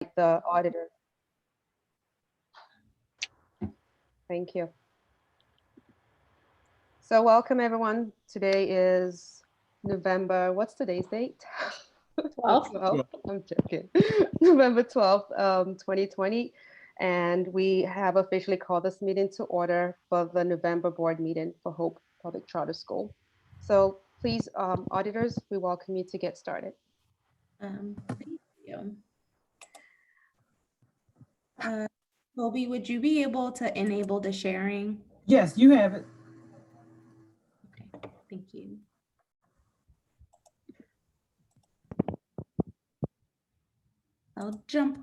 the auditor. Thank you. So welcome everyone. Today is November, what's today's date? 12th. I'm joking. November 12th, 2020. And we have officially called this meeting to order for the November board meeting for Hope Public Charter School. So please, auditors, we welcome you to get started. Thank you. Colby, would you be able to enable the sharing? Yes, you have it. Okay, thank you. I'll jump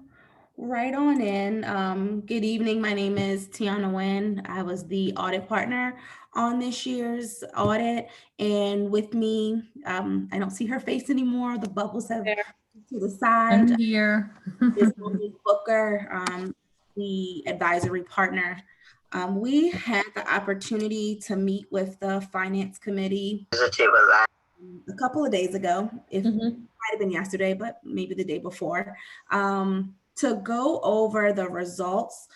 right on in. Good evening. My name is Tiana Nguyen. I was the audit partner on this year's audit. And with me, I don't see her face anymore. The bubbles have to the side. I'm here. Is Monique Booker, the advisory partner. We had the opportunity to meet with the finance committee a couple of days ago. It might have been yesterday, but maybe the day before, to go over the results.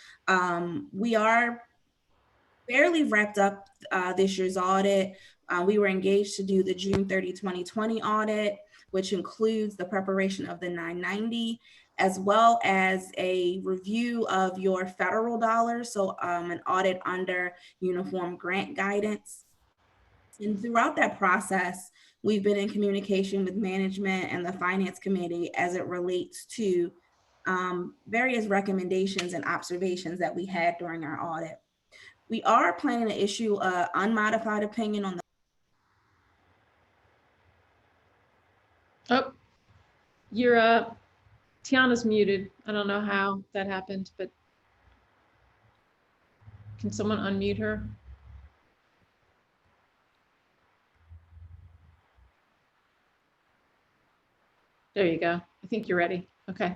We are fairly wrapped up this year's audit. We were engaged to do the June 30, 2020 audit, which includes the preparation of the 990, as well as a review of your federal dollars. So an audit under uniform grant guidance. And throughout that process, we've been in communication with management and the finance committee as it relates to various recommendations and observations that we had during our audit. We are planning to issue an unmodified opinion on the. Oh, you're Tiana's muted. I don't know how that happened, but can someone unmute her? There you go. I think you're ready. Okay.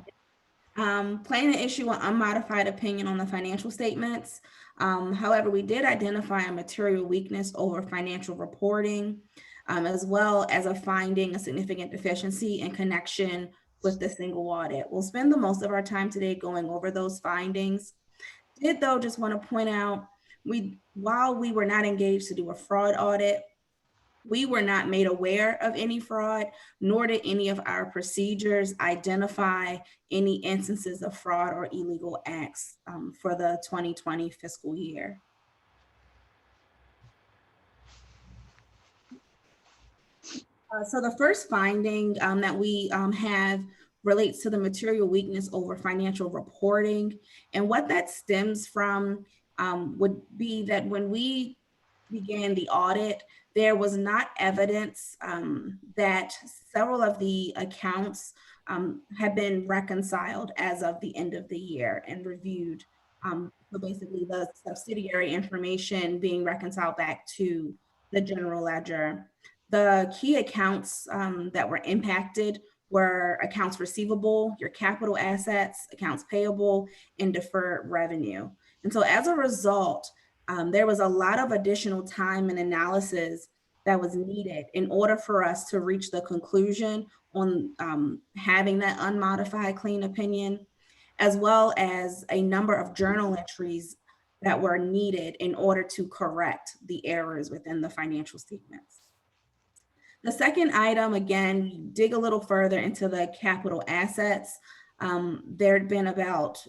Planning to issue an unmodified opinion on the financial statements. However, we did identify a material weakness over financial reporting, as well as a finding a significant deficiency in connection with the single audit. We'll spend the most of our time today going over those findings. Did though just want to point out, while we were not engaged to do a fraud audit, we were not made aware of any fraud, nor did any of our procedures identify any instances of fraud or illegal acts for the 2020 fiscal year. So the first finding that we have relates to the material weakness over financial reporting. And what that stems from would be that when we began the audit, there was not evidence that several of the accounts had been reconciled as of the end of the year and reviewed. So basically the subsidiary information being reconciled back to the general ledger. The key accounts that were impacted were accounts receivable, your capital assets, accounts payable, and deferred revenue. And so as a result, there was a lot of additional time and analysis that was needed in order for us to reach the conclusion on having that unmodified clean opinion, as well as a number of journal entries that were needed in order to correct the errors within the financial statements. The second item, again, dig a little further into the capital assets. There had been about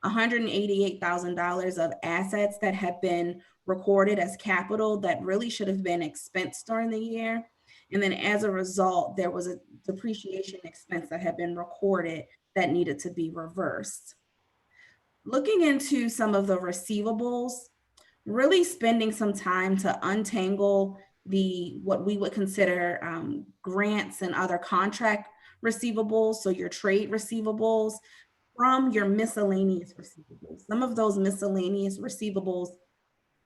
$188,000 of assets that have been recorded as capital that really should have been expensed during the year. And then as a result, there was a depreciation expense that had been recorded that needed to be reversed. Looking into some of the receivables, really spending some time to untangle what we would consider grants and other contract receivables, so your trade receivables, from your miscellaneous receivables. Some of those miscellaneous receivables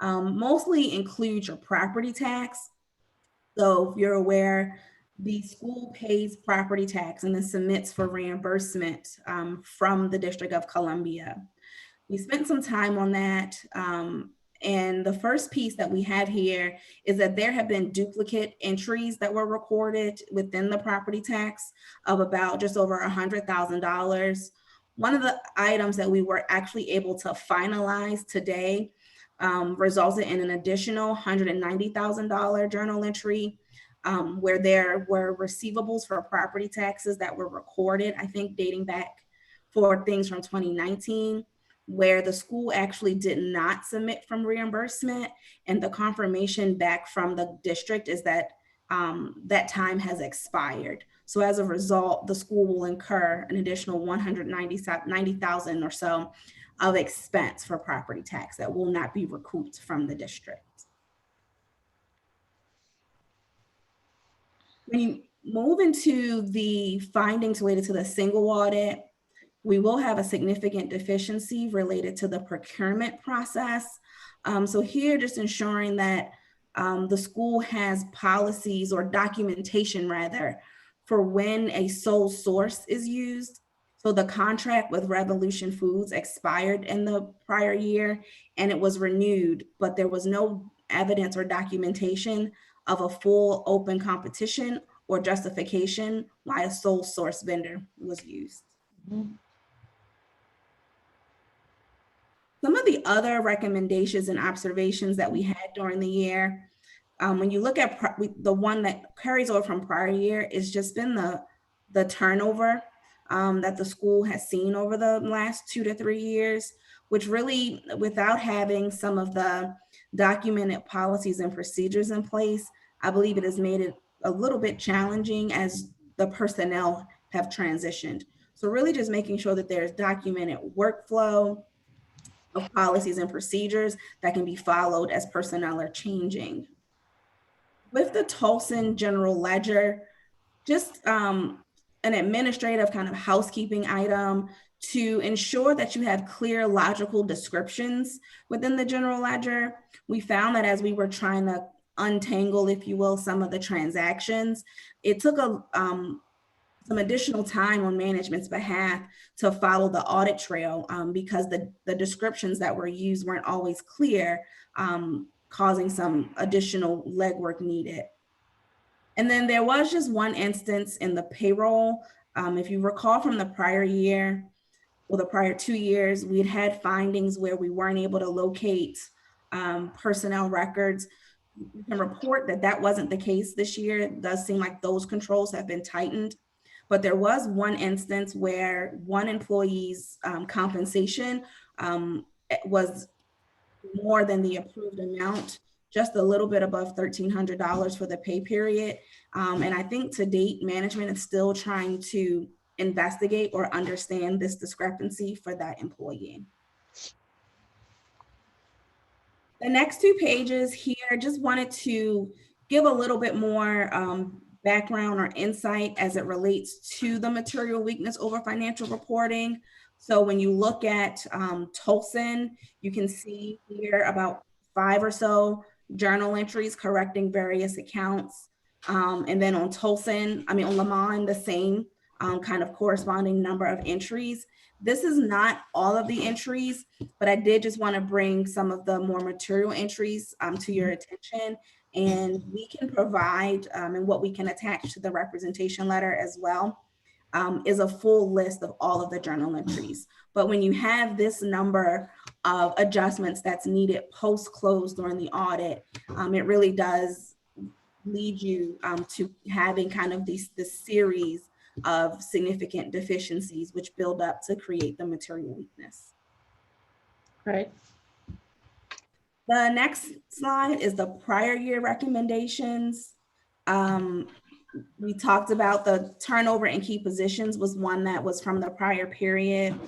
mostly include your property tax. So if you're aware, the school pays property tax and then submits for reimbursement from the District of Columbia. We spent some time on that. And the first piece that we have here is that there have been duplicate entries that were recorded within the property tax of about just over $100,000. One of the items that we were actually able to finalize today resulted in an additional $190,000 journal entry where there were receivables for property taxes that were recorded, I think dating back for things from 2019, where the school actually did not submit from reimbursement, and the confirmation back from the district is that that time has expired. So as a result, the school will incur an additional $190,000 or so of expense for property tax that will not be recouped from the district. When you move into the findings related to the single audit, we will have a significant deficiency related to the procurement process. So here, just ensuring that the school has policies or documentation rather for when a sole source is used. So the contract with Revolution Foods expired in the prior year and it was renewed, but there was no evidence or documentation of a full open competition or justification why a sole source vendor was used. Mm-hmm. Some of the other recommendations and observations that we had during the year, when you look at the one that carries over from prior year, is just been the turnover that the school has seen over the last 2 to 3 years, which really, without having some of the documented policies and procedures in place, I believe it has made it a little bit challenging as the personnel have transitioned. So really just making sure that there's documented workflow of policies and procedures that can be followed as personnel are changing. With the Tolson General Ledger, just an administrative kind of housekeeping item to ensure that you have clear logical descriptions within the general ledger. We found that as we were trying to untangle, if you will, some of the transactions, it took some additional time on management's behalf to follow the audit trail because the descriptions that were used weren't always clear, causing some additional legwork needed. And then there was just one instance in the payroll. If you recall from the prior year, or the prior 2 years, we'd had findings where we weren't able to locate personnel records. We can report that that wasn't the case this year. It does seem like those controls have been tightened. But there was one instance where one employee's compensation was more than the approved amount, just a little bit above $1,300 for the pay period. And I think to date, management is still trying to investigate or understand this discrepancy for that employee. The next 2 pages here, just wanted to give a little bit more background or insight as it relates to the material weakness over financial reporting. So when you look at Tolson, you can see here about 5 or so journal entries correcting various accounts. And then on Tolson, on Lamont, the same kind of corresponding number of entries. This is not all of the entries, but I did just want to bring some of the more material entries to your attention. And we can provide, and what we can attach to the representation letter as well, is a full list of all of the journal entries. But when you have this number of adjustments that's needed post-close during the audit, it really does lead you to having kind of this series of significant deficiencies which build up to create the material weakness. Right. The next slide is the prior year recommendations. We talked about the turnover in key positions was one that was from the prior period.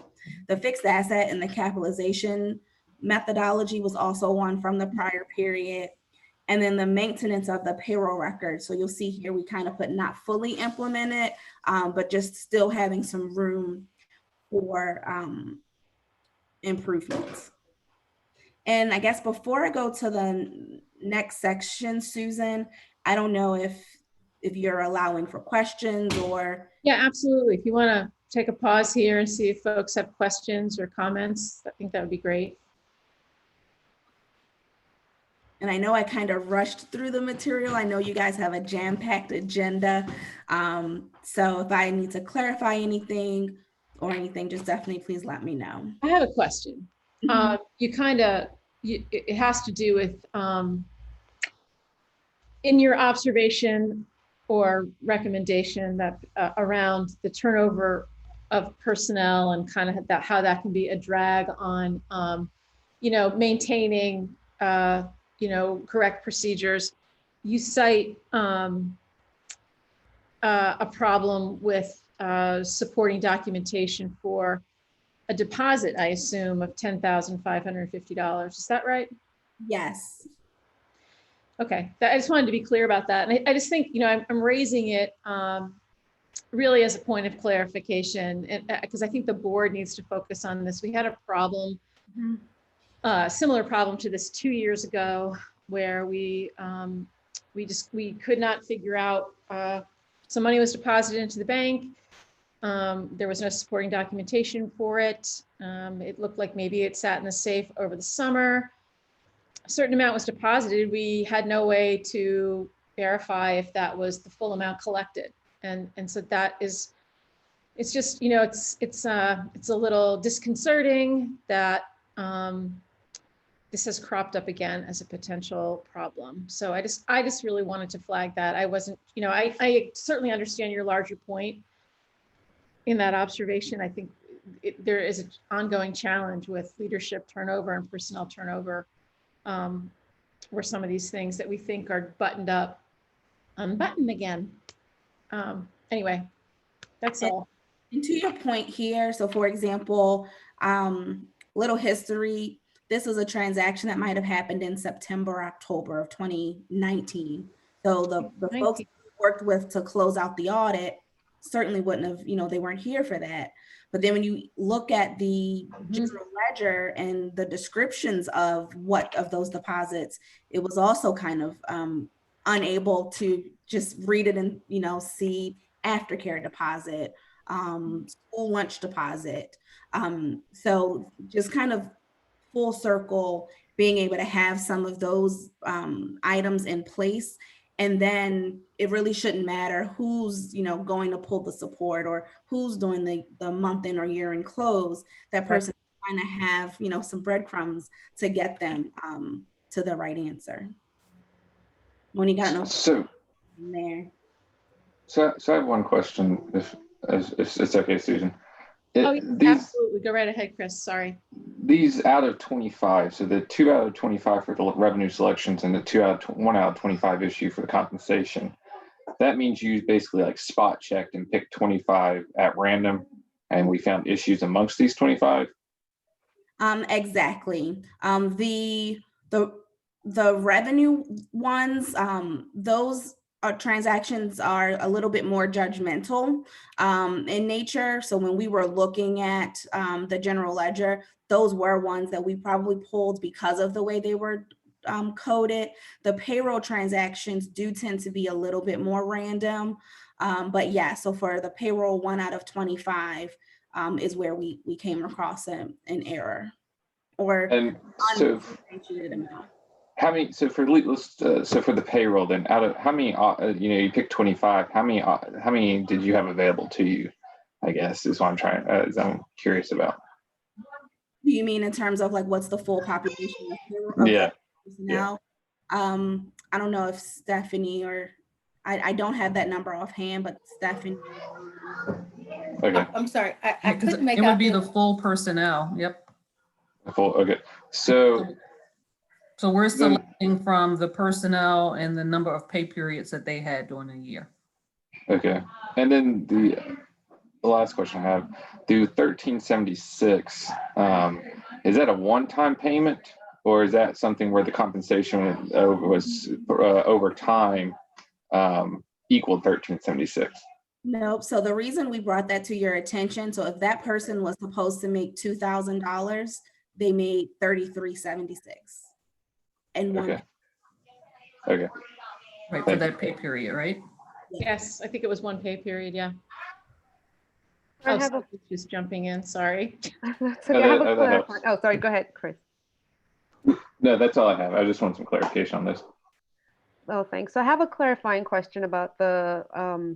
The fixed asset and the capitalization methodology was also one from the prior period. And then the maintenance of the payroll record. So you'll see here, we kind of put not fully implemented, but just still having some room for improvements. And I guess before I go to the next section, Susan, I don't know if you're allowing for questions or. Yeah, absolutely. If you want to take a pause here and see if folks have questions or comments, I think that would be great. And I know I kind of rushed through the material. I know you guys have a jam-packed agenda. So if I need to clarify anything or anything, just definitely please let me know. I have a question. You kind of, it has to do with, in your observation or recommendation that around the turnover of personnel and kind of that, how that can be a drag on, maintaining, correct procedures. You cite a problem with supporting documentation for a deposit, I assume, of $10,550. Is that right? Yes. Okay, I just wanted to be clear about that. And I just think, I'm raising it really as a point of clarification, and because I think the board needs to focus on this. We had a problem, similar problem to this 2 years ago, where we could not figure out, some money was deposited into the bank. There was no supporting documentation for it. It looked like maybe it sat in the safe over the summer. A certain amount was deposited. We had no way to verify if that was the full amount collected. And so that is, it's just, it's a little disconcerting that this has cropped up again as a potential problem. So I just really wanted to flag that. I wasn't, I certainly understand your larger point in that observation. I think there is an ongoing challenge with leadership turnover and personnel turnover, where some of these things that we think are buttoned up, unbuttoned again. Anyway, that's all. And to your point here, so for example, little history, this was a transaction that might have happened in September, October of 2019. So the folks we worked with to close out the audit certainly wouldn't have, they weren't here for that. But then when you look at the general ledger and the descriptions of those deposits, it was also kind of unable to just read it and, see aftercare deposit, school lunch deposit. So just kind of full circle, being able to have some of those items in place. And then it really shouldn't matter who's, going to pull the support or who's doing the month end or year end close. That person kind of have, some breadcrumbs to get them to the right answer. When you got so there. So I have one question, if it's okay, Susan. Absolutely. Go right ahead, Chris. Sorry. These out of 25, so the 2 out of 25 for the revenue selections and the 1 out of 25 issue for the compensation, that means you basically like spot checked and picked 25 at random, and we found issues amongst these 25? Exactly. The revenue ones, those transactions are a little bit more judgmental in nature. So when we were looking at the general ledger, those were ones that we probably pulled because of the way they were coded. The payroll transactions do tend to be a little bit more random. But yeah, so for the payroll 1 out of 25 is where we came across an error or undifferentiated amount. How many? So for the payroll, then out of how many? You picked 25. How many did you have available to you? I guess is what I'm curious about. Do you mean in terms of like what's the full population of payroll? Yeah. Now, I don't know if Stephanie or I don't have that number offhand, but Stephanie. Okay. I'm sorry, I couldn't make it out. Would be the full personnel. Yep. Full. Okay. So we're selecting from the personnel and the number of pay periods that they had during the year. Okay. And then the last question I have, do 1376, is that a one-time payment, or is that something where the compensation was over time equaled 1376? Nope. So the reason we brought that to your attention, so if that person was supposed to make $2,000, they made $3,376. And Okay. Right, for that pay period, right? Yes, I think it was 1 pay period. Yeah. I have just jumping in. Sorry. Oh, sorry. Go ahead, Chris. No, that's all I have. I just want some clarification on this. Oh, thanks. So I have a clarifying question about the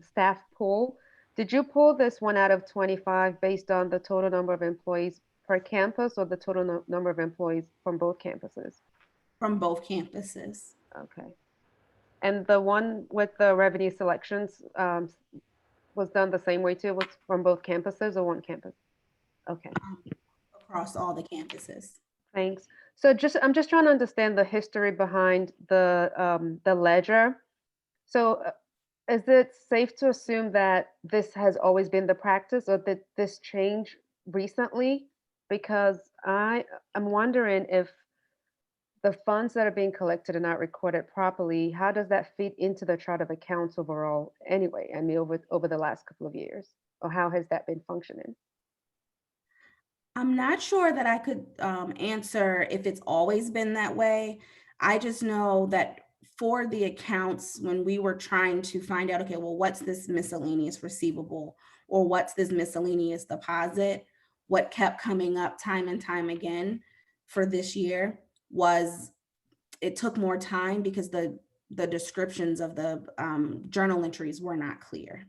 staff pool. Did you pull this one out of 25 based on the total number of employees per campus or the total number of employees from both campuses? From both campuses. Okay. And the one with the revenue selections was done the same way too? Was from both campuses or one campus? Okay. Across all the campuses. Thanks. So I'm just trying to understand the history behind the ledger. So is it safe to assume that this has always been the practice, or did this change recently? Because I'm wondering if the funds that are being collected are not recorded properly, how does that fit into the chart of accounts overall anyway? I mean, over the last couple of years, or how has that been functioning? I'm not sure that I could answer if it's always been that way. I just know that for the accounts, when we were trying to find out, okay, well, what's this miscellaneous receivable or what's this miscellaneous deposit, what kept coming up time and time again for this year was it took more time because the descriptions of the journal entries were not clear.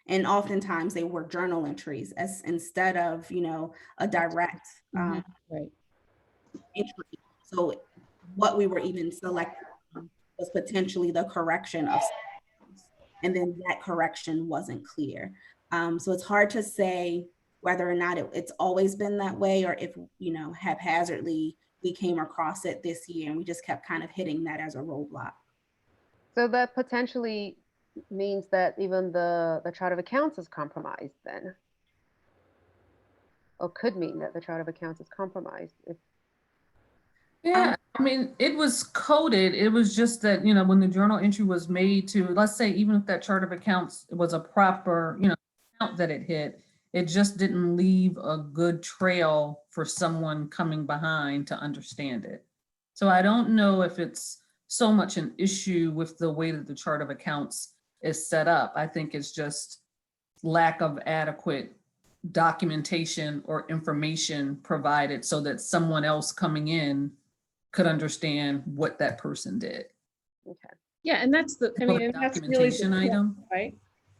And oftentimes they were journal entries as instead of, a direct Right. entry. So what we were even selecting was potentially the correction of, and then that correction wasn't clear. So it's hard to say whether or not it's always been that way, or if, haphazardly we came across it this year and we just kept kind of hitting that as a roadblock. So that potentially means that even the chart of accounts is compromised then, or could mean that the chart of accounts is compromised. Yeah, I mean, it was coded. It was just that, when the journal entry was made to, let's say, even if that chart of accounts was a proper, account that it hit, it just didn't leave a good trail for someone coming behind to understand it. So I don't know if it's so much an issue with the way that the chart of accounts is set up. I think it's just lack of adequate documentation or information provided so that someone else coming in could understand what that person did. Okay. Yeah, and that's the, I mean, and that's really the documentation item, right?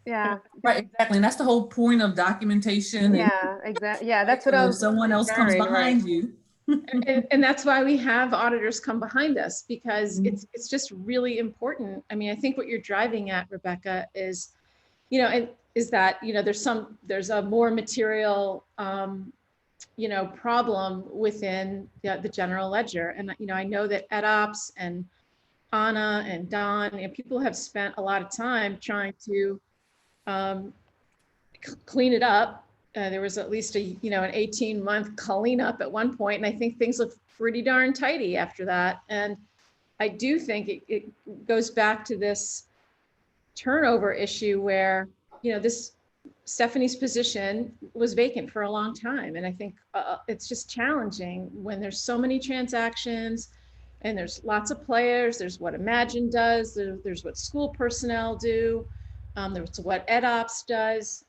Yeah. Right, exactly. And that's the whole point of documentation. Yeah, exactly. Yeah, that's what So I if was someone else comes referring, behind right. you. And that's why we have auditors come behind us, because it's just really important. I mean, I think what you're driving at, Rebecca, is, and is that, there's a more material, problem within the general ledger. And, I know that EdOps and Anna and Don, and people have spent a lot of time trying to clean it up. There was at least an 18-month cleanup at one point, and I think things look pretty darn tidy after that. And I do think it goes back to this turnover issue where, this Stephanie's position was vacant for a long time. And I think it's just challenging when there's so many transactions and there's lots of players. There's what Imagine does, there's what school personnel do, there's what EdOps does.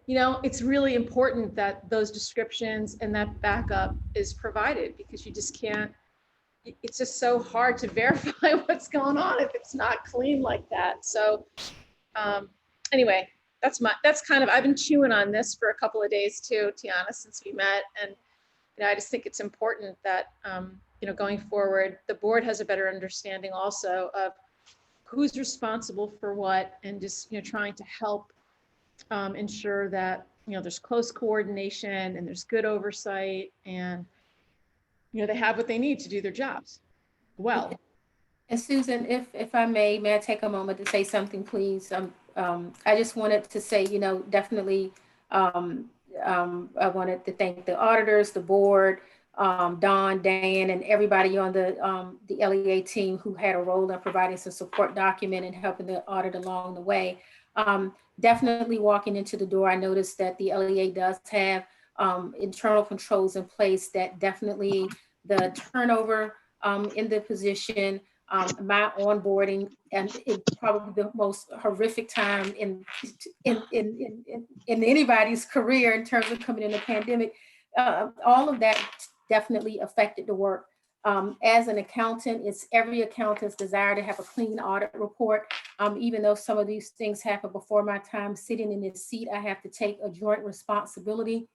It's really important that those descriptions and that backup is provided, because you just can't, it's just so hard to verify what's going on if it's not clean like that. So anyway, that's kind of, I've been chewing on this for a couple of days too, Tiana, since we met. And, I just think it's important that, going forward, the board has a better understanding also of who's responsible for what, and just, trying to help ensure that, there's close coordination and there's good oversight, and, they have what they need to do their jobs well. And Susan, if I may I take a moment to say something, please? I just wanted to say, definitely, I wanted to thank the auditors, the board, Don, Dan, and everybody on the LEA team who had a role in providing some support document and helping the audit along the way. Definitely walking into the door, I noticed that the LEA does have internal controls in place that definitely the turnover in the position, my onboarding, and it's probably the most horrific time in anybody's career in terms of coming in the pandemic. All of that definitely affected the work As an accountant, it's every accountant's desire to have a clean audit report. Even though some of these things happen before my time sitting in this seat, I have to take a joint responsibility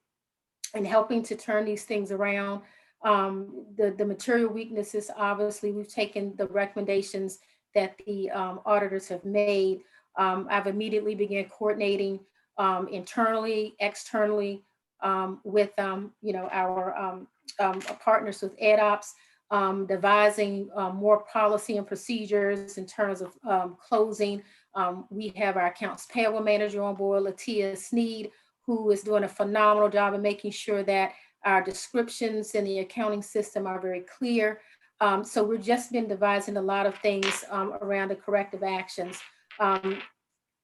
in helping to turn these things around. The material weaknesses, obviously, we've taken the recommendations that the auditors have made. I've immediately began coordinating internally, externally, with our partners with EdOps, devising more policy and procedures in terms of closing. We have our accounts payable manager on board, Latia Sneed, who is doing a phenomenal job of making sure that our descriptions in the accounting system are very clear. So we've just been devising a lot of things around the corrective actions.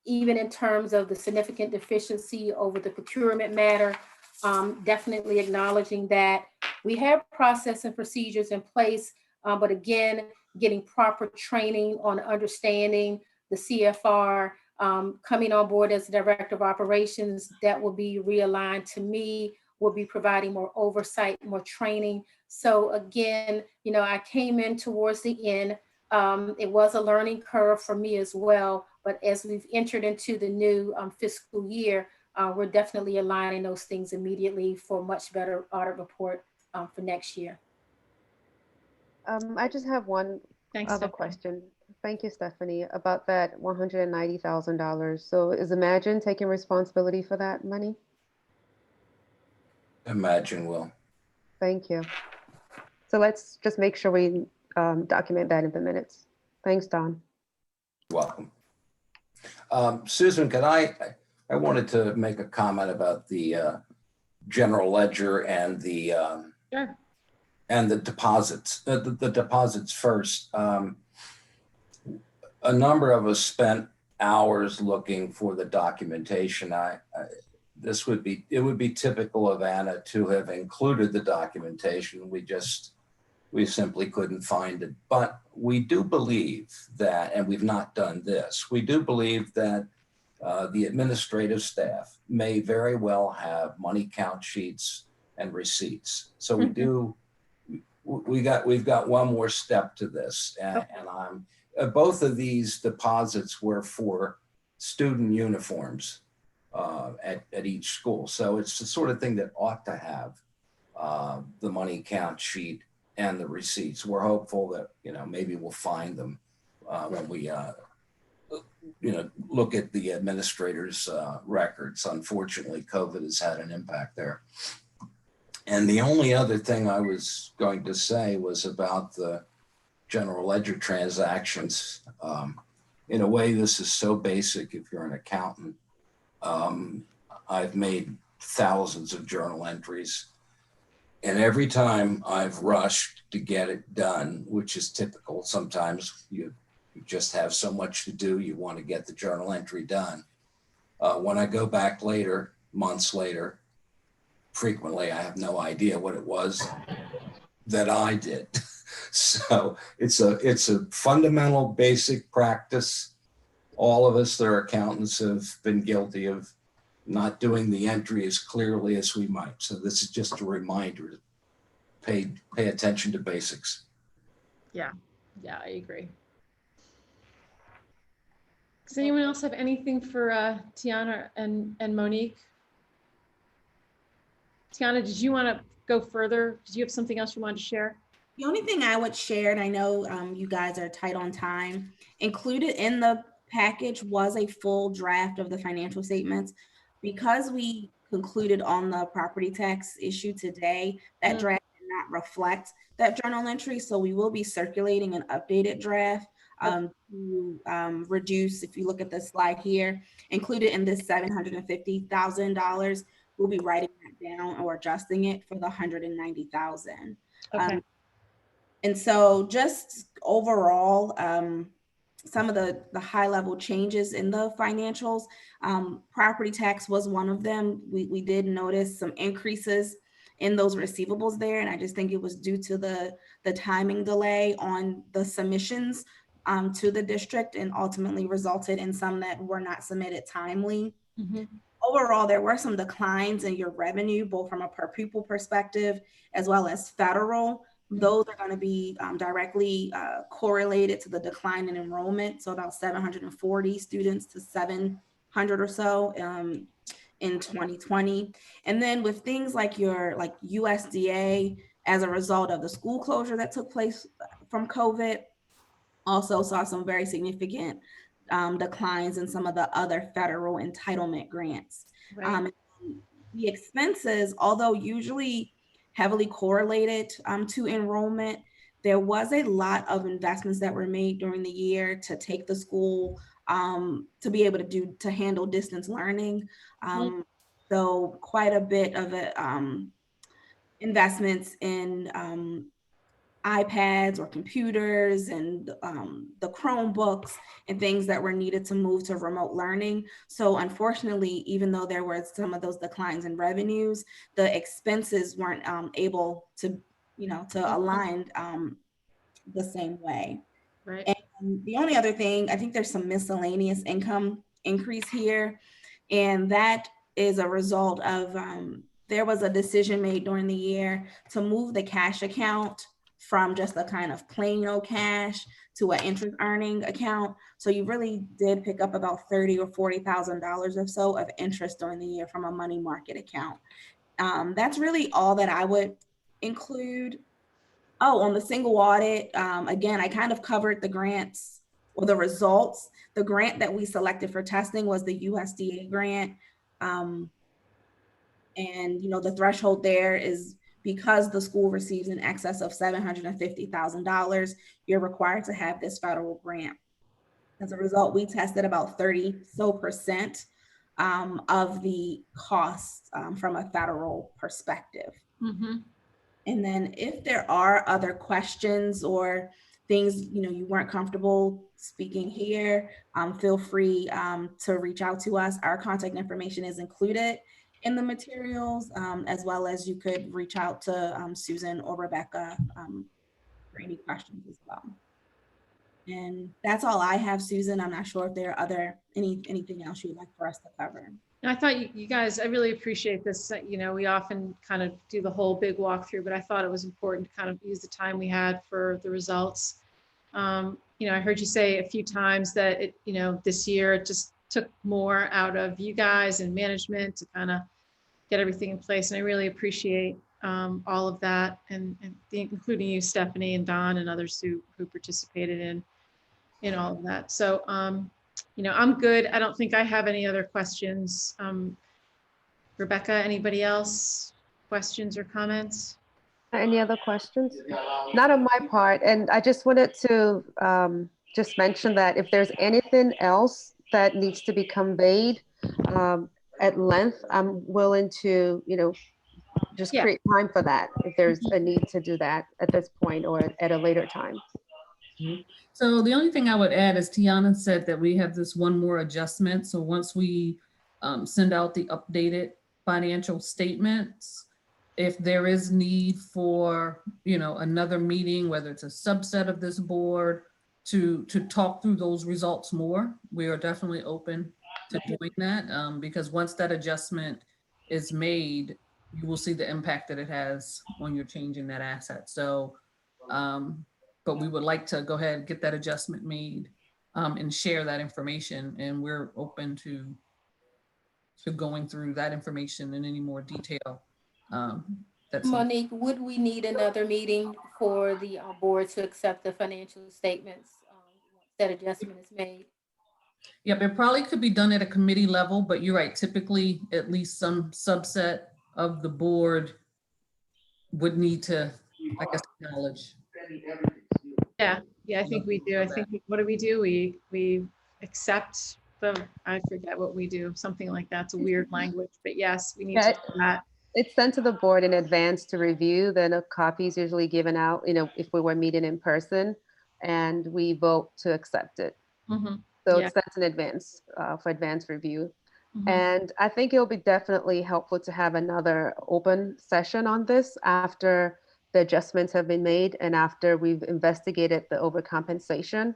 Even in terms of the significant deficiency over the procurement matter, definitely acknowledging that we have process and procedures in place, but again, getting proper training on understanding the CFR, coming on board as the director of operations, that will be realigned to me, will be providing more oversight, more training. So again, I came in towards the end. It was a learning curve for me as well, but as we've entered into the new fiscal year, we're definitely aligning those things immediately for much better audit report for next year. I just have one Thanks, other Stephanie. question. Thank you, Stephanie, about that $190,000. So is Imagine taking responsibility for that money? Imagine will. Thank you. So let's just make sure we document that in the minutes. Thanks, Don. Welcome. Susan, I wanted to make a comment about the general ledger and the Sure. and the deposits. The deposits first. A number of us spent hours looking for the documentation. It would be typical of Anna to have included the documentation. We simply couldn't find it. But we do believe that, and we've not done this, we do believe that the administrative staff may very well have money count sheets and receipts. So we've got one more step to this, and both of these deposits were for student uniforms at each school. So it's the sort of thing that ought to have the money count sheet and the receipts. We're hopeful that maybe we'll find them when we look at the administrators' records. Unfortunately, COVID has had an impact there. And the only other thing I was going to say was about the general ledger transactions. In a way, this is so basic if you're an accountant. I've made thousands of journal entries, and every time I've rushed to get it done, which is typical, sometimes you just have so much to do, you want to get the journal entry done. When I go back later, months later, frequently I have no idea what it was that I did. So it's a fundamental basic practice. All of us that are accountants have been guilty of not doing the entry as clearly as we might. So this is just a reminder to pay attention to basics. Yeah, I agree. Does anyone else have anything for Tiana and Monique? Tiana, did you want to go further? Did you have something else you wanted to share? The only thing I would share, and I know you guys are tight on time, included in the package was a full draft of the financial statements. Because we concluded on the property tax issue today, that draft did not reflect that journal entry. So we will be circulating an updated draft to reduce, if you look at the slide here, included in this $750,000, we'll be writing that down or adjusting it for the $190,000. Okay. And so just overall, some of the high level changes in the financials, property tax was one of them. We did notice some increases in those receivables there. And I just think it was due to the timing delay on the submissions to the district, and ultimately resulted in some that were not submitted timely. Mm-hmm. Overall, there were some declines in your revenue, both from a per pupil perspective, as well as federal. those are going to be directly correlated to the decline in enrollment. So about 740 students to 700 or so in 2020. And then with things like your USDA, as a result of the school closure that took place from COVID, also saw some very significant declines in some of the other federal entitlement grants. Right. The expenses, although usually heavily correlated to enrollment, there was a lot of investments that were made during the year to take the school to be able to handle distance learning. So quite a bit of it, investments in iPads or computers and the Chromebooks and things that were needed to move to remote learning. So unfortunately, even though there were some of those declines in revenues, the expenses weren't able to, to align the same way. Right. And the only other thing, I think there's some miscellaneous income increase here, and that is a result of there was a decision made during the year to move the cash account from just a kind of plain old cash to an interest earning account. So you really did pick up about $30,000 or $40,000 or so of interest during the year from a money market account. That's really all that I would include. Oh, on the single audit, again, I kind of covered the grants or the results. The grant that we selected for testing was the USDA grant. And, the threshold there is because the school receives in excess of $750,000, you're required to have this federal grant. As a result, we tested about 30% of the costs from a federal perspective. Mm-hmm. And then if there are other questions or things, you weren't comfortable speaking here, feel free to reach out to us. Our contact information is included in the materials, as well as you could reach out to Susan or Rebecca for any questions as well. And that's all I have, Susan. I'm not sure if there are anything else you'd like for us to cover. I thought you guys, I really appreciate this. We often kind of do the whole big walkthrough, but I thought it was important to kind of use the time we had for the results. I heard you say a few times that this year it just took more out of you guys and management to kind of get everything in place. And I really appreciate all of that, and including you, Stephanie, and Don, and others who participated in all of that. So, I'm good. I don't think I have any other questions. Rebecca, anybody else? Questions or comments? Any other questions? Not on my part. And I just wanted to just mention that if there's anything else that needs to be conveyed at length, I'm willing to, just create time for that if there's a need to do that at this point or at a later time. So the only thing I would add is Tiana said that we have this one more adjustment. So once we send out the updated financial statements, if there is need for, another meeting, whether it's a subset of this board to talk through those results more, we are definitely open to doing that because once that adjustment is made, you will see the impact that it has when you're changing that asset. So, but we would like to go ahead and get that adjustment made and share that information. And we're open to going through that information in any more detail. Monique, would we need another meeting for the board to accept the financial statements once that adjustment is made? Yep, it probably could be done at a committee level, but you're right. Typically, at least some subset of the board would need to, I guess, acknowledge. Yeah, I think we do. I think, what do? We accept I forget what we do, something like that. It's a weird language, but yes, we need to do that. It's sent to the board in advance to review, then a copy is usually given out, if we were meeting in person, and we vote to accept it. Mm-hmm. So it's sent in advance for advanced review. Mm-hmm. And I think it'll be definitely helpful to have another open session on this after the adjustments have been made and after we've investigated the overcompensation,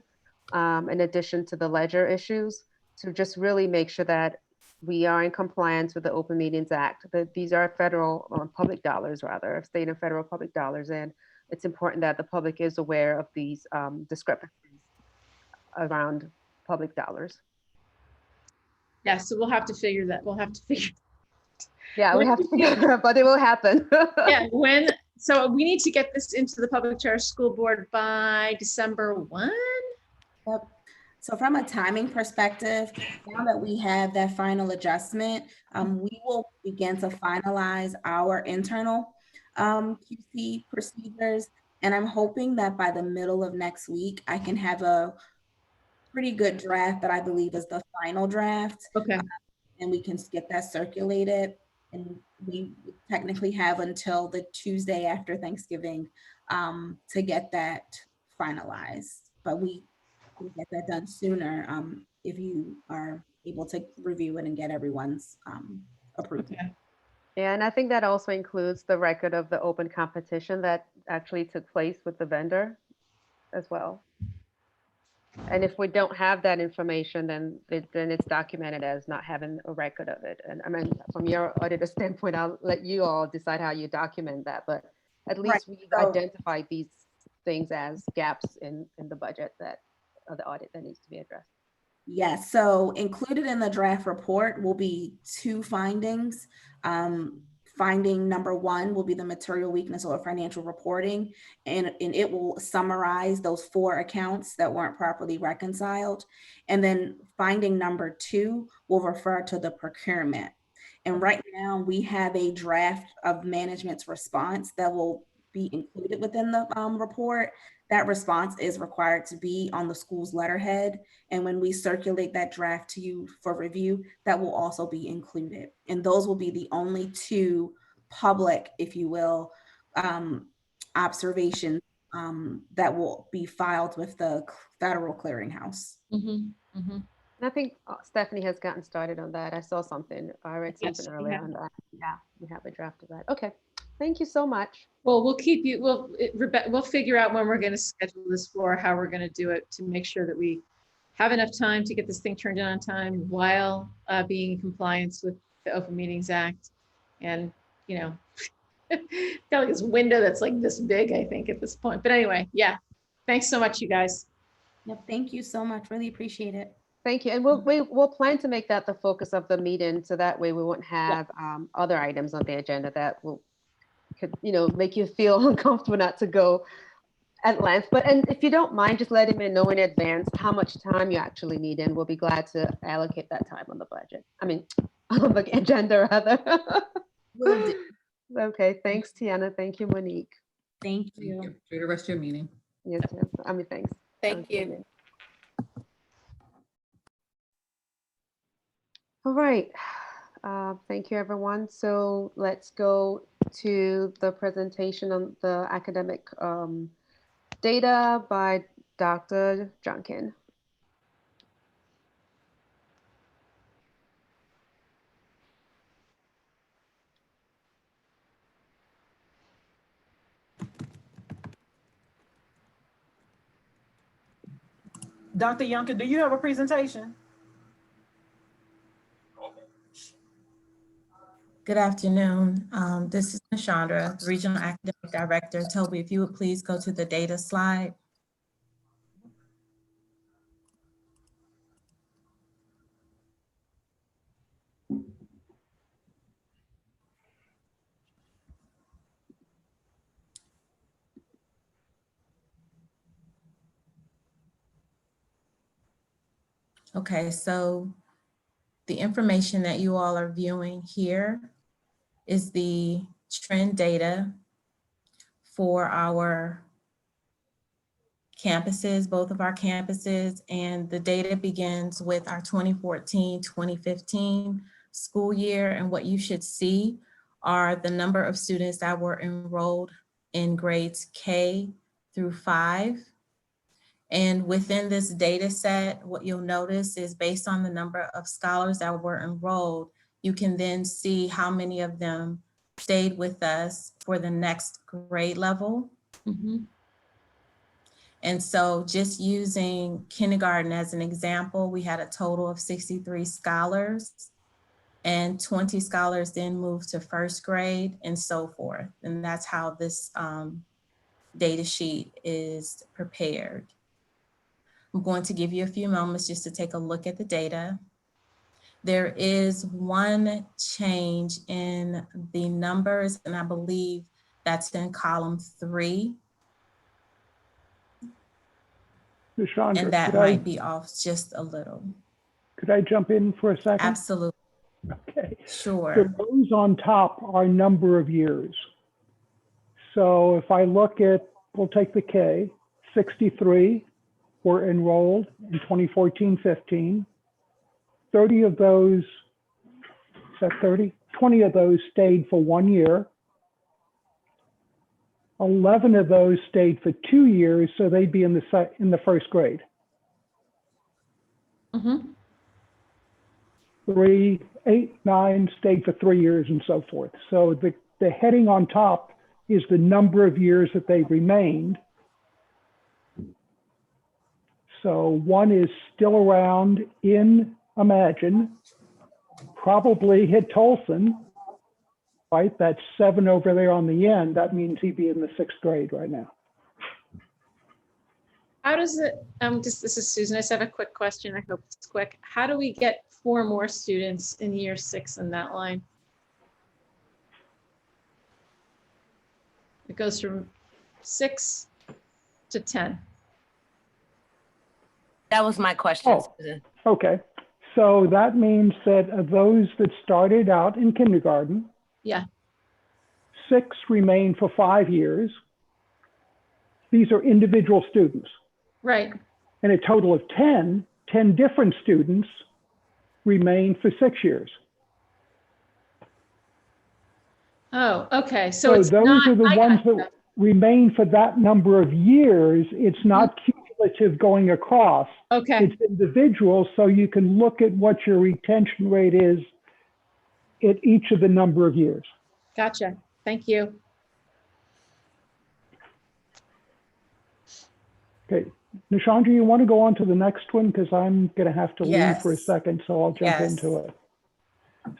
in addition to the ledger issues, to just really make sure that we are in compliance with the Open Meetings Act, that these are federal or public dollars, rather, state and federal public dollars. And it's important that the public is aware of these discrepancies around public dollars. Yeah, so we'll have to figure that. We'll have to figure. Yeah, we have to figure it out, but it will happen. Yeah, so we need to get this into the Public Charter School Board by December 1. Yep. So from a timing perspective, now that we have that final adjustment, we will begin to finalize our internal QC procedures. And I'm hoping that by the middle of next week, I can have a pretty good draft that I believe is the final draft. Okay. And we can get that circulated. And we technically have until the Tuesday after Thanksgiving to get that finalized. But we can get that done sooner if you are able to review it and get everyone's approval. Okay. Yeah, and I think that also includes the record of the open competition that actually took place with the vendor as well. And if we don't have that information, then it's documented as not having a record of it. And I mean, from your auditor standpoint, I'll let you all decide how you document that, but at least we've identified these things as gaps in the budget that the audit that needs to be addressed. Yes, so included in the draft report will be 2 findings. Finding number 1 will be the material weakness or financial reporting, and it will summarize those 4 accounts that weren't properly reconciled. And then finding number 2 will refer to the procurement. And right now we have a draft of management's response that will be included within the report. That response is required to be on the school's letterhead. And when we circulate that draft to you for review, that will also be included. And those will be the only 2 public, if you will, observations that will be filed with the Federal Clearinghouse. Mm-hmm. Mm-hmm. And I think Stephanie has gotten started on that. I saw something, I read something Yes, earlier on that. Yeah, we have a draft of that. Okay, thank you so much. Well, we'll keep you, we'll figure out when we're going to schedule this for, how we're going to do it to make sure that we have enough time to get this thing turned in on time while being in compliance with the Open Meetings Act. And, you know, got like this window that's like this big, I think, at this point. But anyway, yeah, thanks so much, you guys. Yep, thank you so much. Really appreciate it. Thank you. And we'll plan to make that the focus of the meeting, so that way we won't have other items on the agenda that could, you know, make you feel uncomfortable not to go at length. And if you don't mind, just letting me know in advance how much time you actually need, and we'll be glad to allocate that time on the budget. I mean, on the agenda rather. Will do. Okay, thanks, Tiana. Thank you, Monique. Thank you. Enjoy the rest of your meeting. Yes, yes. I mean, thanks. Thank you. All right. Thank you, everyone. So let's go to the presentation on the academic data by Dr. Junkin. Dr. Yunker, do you have a presentation? Good afternoon. This is Nashandra, Regional Academic Director. Toby, if you would please go to the data slide. Okay, so the information that you all are viewing here is the trend data for our campuses, both of our campuses, and the data begins with our 2014-2015 school year. And what you should see are the number of students that were enrolled in grades K through 5. And within this data set, what you'll notice is based on the number of scholars that were enrolled, you can then see how many of them stayed with us for the next grade level. Mm-hmm. And so just using kindergarten as an example, we had a total of 63 scholars, and 20 scholars then moved to first grade and so forth. And that's how this data sheet is prepared. I'm going to give you a few moments just to take a look at the data. There is one change in the numbers, and I believe that's in column 3. Chandra, And that might be off just a little. could I jump in for a second? Absolutely. Okay. Sure. The rows on top are number of years. So if I look at, we'll take the K, 63 were enrolled in 2014-15. 30 of those, is that 30? 20 of those stayed for 1 year. 11 of those stayed for 2 years, so they'd be in the first grade. Mm-hmm. 3, 8, 9 stayed for 3 years and so forth. So the heading on top is the number of years that they remained. So 1 is still around in Imagine, probably hit Tolson, right? That's 7 over there on the end. That means he'd be in the 6th grade right now. How does it, this is Susan, I just have a quick question. I hope it's quick. How do we get 4 more students in year 6 in that line? It goes from 6 to 10. That was my question, Oh, Susan. okay. So that means that of those that started out in kindergarten, Yeah. 6 remain for 5 years. These are individual students. Right. And a total of 10 different students remain for 6 years. Oh, okay. So it's those not, are the I ones gotcha. that remain for that number of years. It's not cumulative going across. Okay. It's individual, so you can look at what your retention rate is at each of the number of years. Gotcha. Thank you. Okay, Nishandra, you want to go on to the next one? Because I'm going to have to leave for a Yes. second, so I'll jump Yes. into it.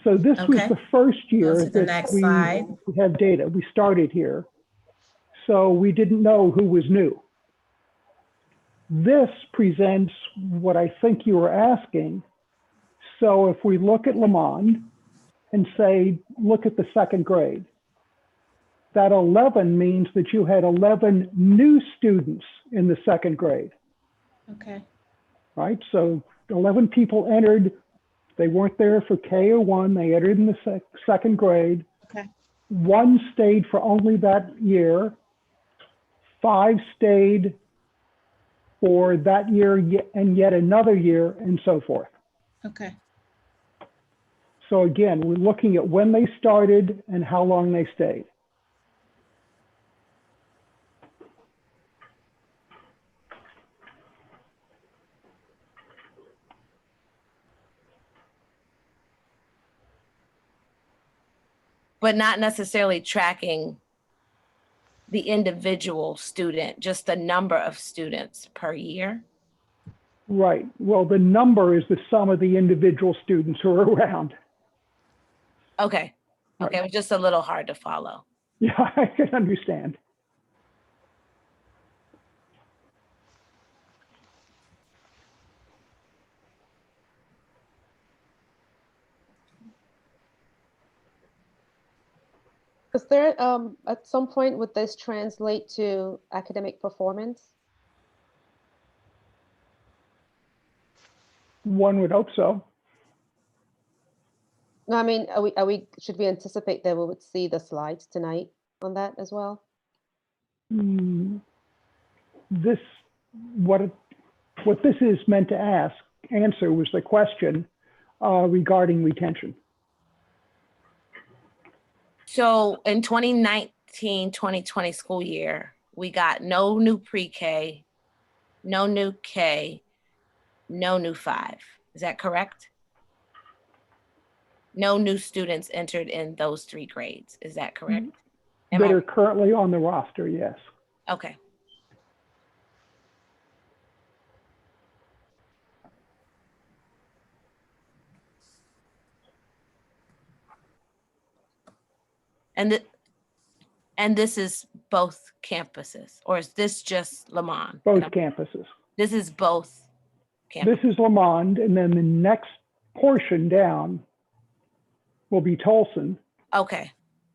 So this was Okay. the first year Go to the that next we slide. have data. We started here. So we didn't know who was new. This presents what I think you were asking. So if we look at Lamond and say, look at the 2nd grade, that 11 means that you had 11 new students in the 2nd grade, Okay. right? So 11 people entered. They weren't there for K or 1. They entered in the 2nd grade. Okay. 1 stayed for only that year. 5 stayed for that year and yet another year and so forth. Okay. So again, we're looking at when they started and how long they stayed. But not necessarily tracking the individual student, just the number of students per year. Right. Well, the number is the sum of the individual students who are around. Okay. Right. Okay, it was just a little hard to follow. Yeah, I can understand. Is there, at some point, would this translate to academic performance? One would hope so. No, I mean, should we anticipate that we would see the slides tonight on that as well? This, what this is meant to answer was the question regarding retention. So in 2019-2020 school year, we got no new pre-K, no new K, no new 5. Is that correct? No new students entered in those 3 grades. Is that correct? That are currently on the roster, yes. Okay. And this is both campuses, or is this just Lamont? Both campuses. This is both campuses. This is Lamont, and then the next portion down will be Tolson. Okay.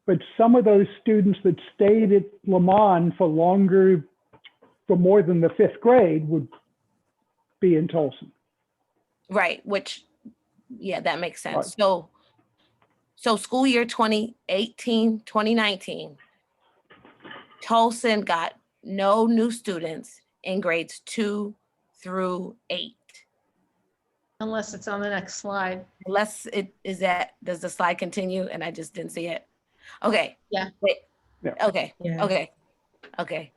But some of those students that stayed at Lamont for more than the 5th grade would be in Tolson. Right, which, yeah, that makes sense. Right. So school year 2018, 2019, Tolson got no new students in grades 2 through 8. Unless it's on the next slide. Unless it is that, does the slide continue? And I just didn't see it. Okay. Yeah. Wait. Yeah. Okay. Yeah. Okay. Okay.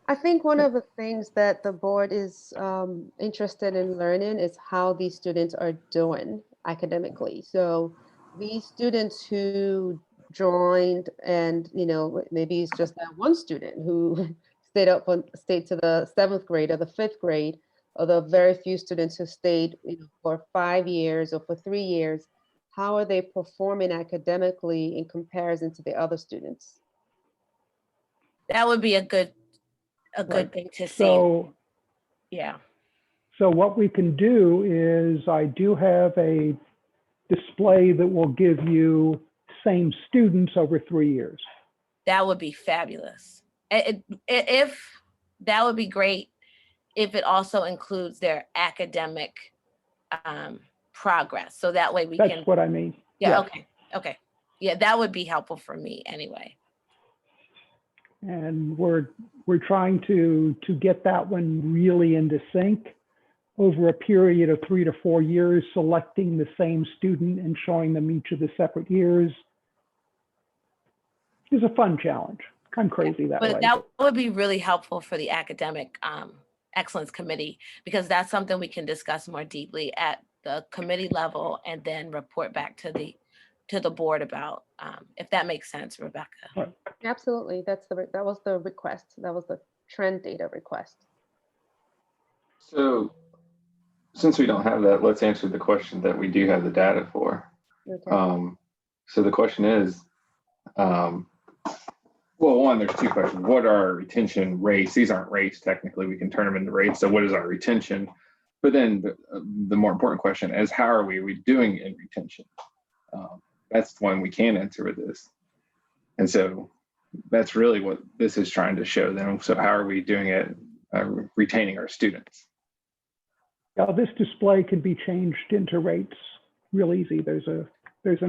I think one of the things that the board is interested in learning is how these students are doing academically. So these students who joined, and maybe it's just that one student who stayed to the 7th grade or the 5th grade, or the very few students who stayed for 5 years or for 3 years, how are they performing academically in comparison to the other students? That would be a good Right. thing to see. So, Yeah. so what we can do is I do have a display that will give you same students over 3 years. That would be fabulous. If that would be great if it also includes their academic progress. So that way we That's can. what I mean. Yeah, Yes. okay. Okay. Yeah, that would be helpful for me anyway. And we're trying to get that one really into sync over a period of 3 to 4 years, selecting the same student and showing them each of the separate years is a fun challenge. I'm crazy that way. But that would be really helpful for the academic excellence committee, because that's something we can discuss more deeply at the committee level and then report back to the board about, if that makes sense, Rebecca. Right. Absolutely, that was the request. That was the trend data request. So since we don't have that, let's answer the question that we do have the data for. Okay. So the question is, well, one, there's 2 questions. What are our retention rates? These aren't rates, technically, we can turn them into rates. So what is our retention? But then the more important question is, how are we doing in retention? That's one we can answer with this. And so that's really what this is trying to show them. So how are we doing it, retaining our students? Now, this display can be changed into rates real easy. There's an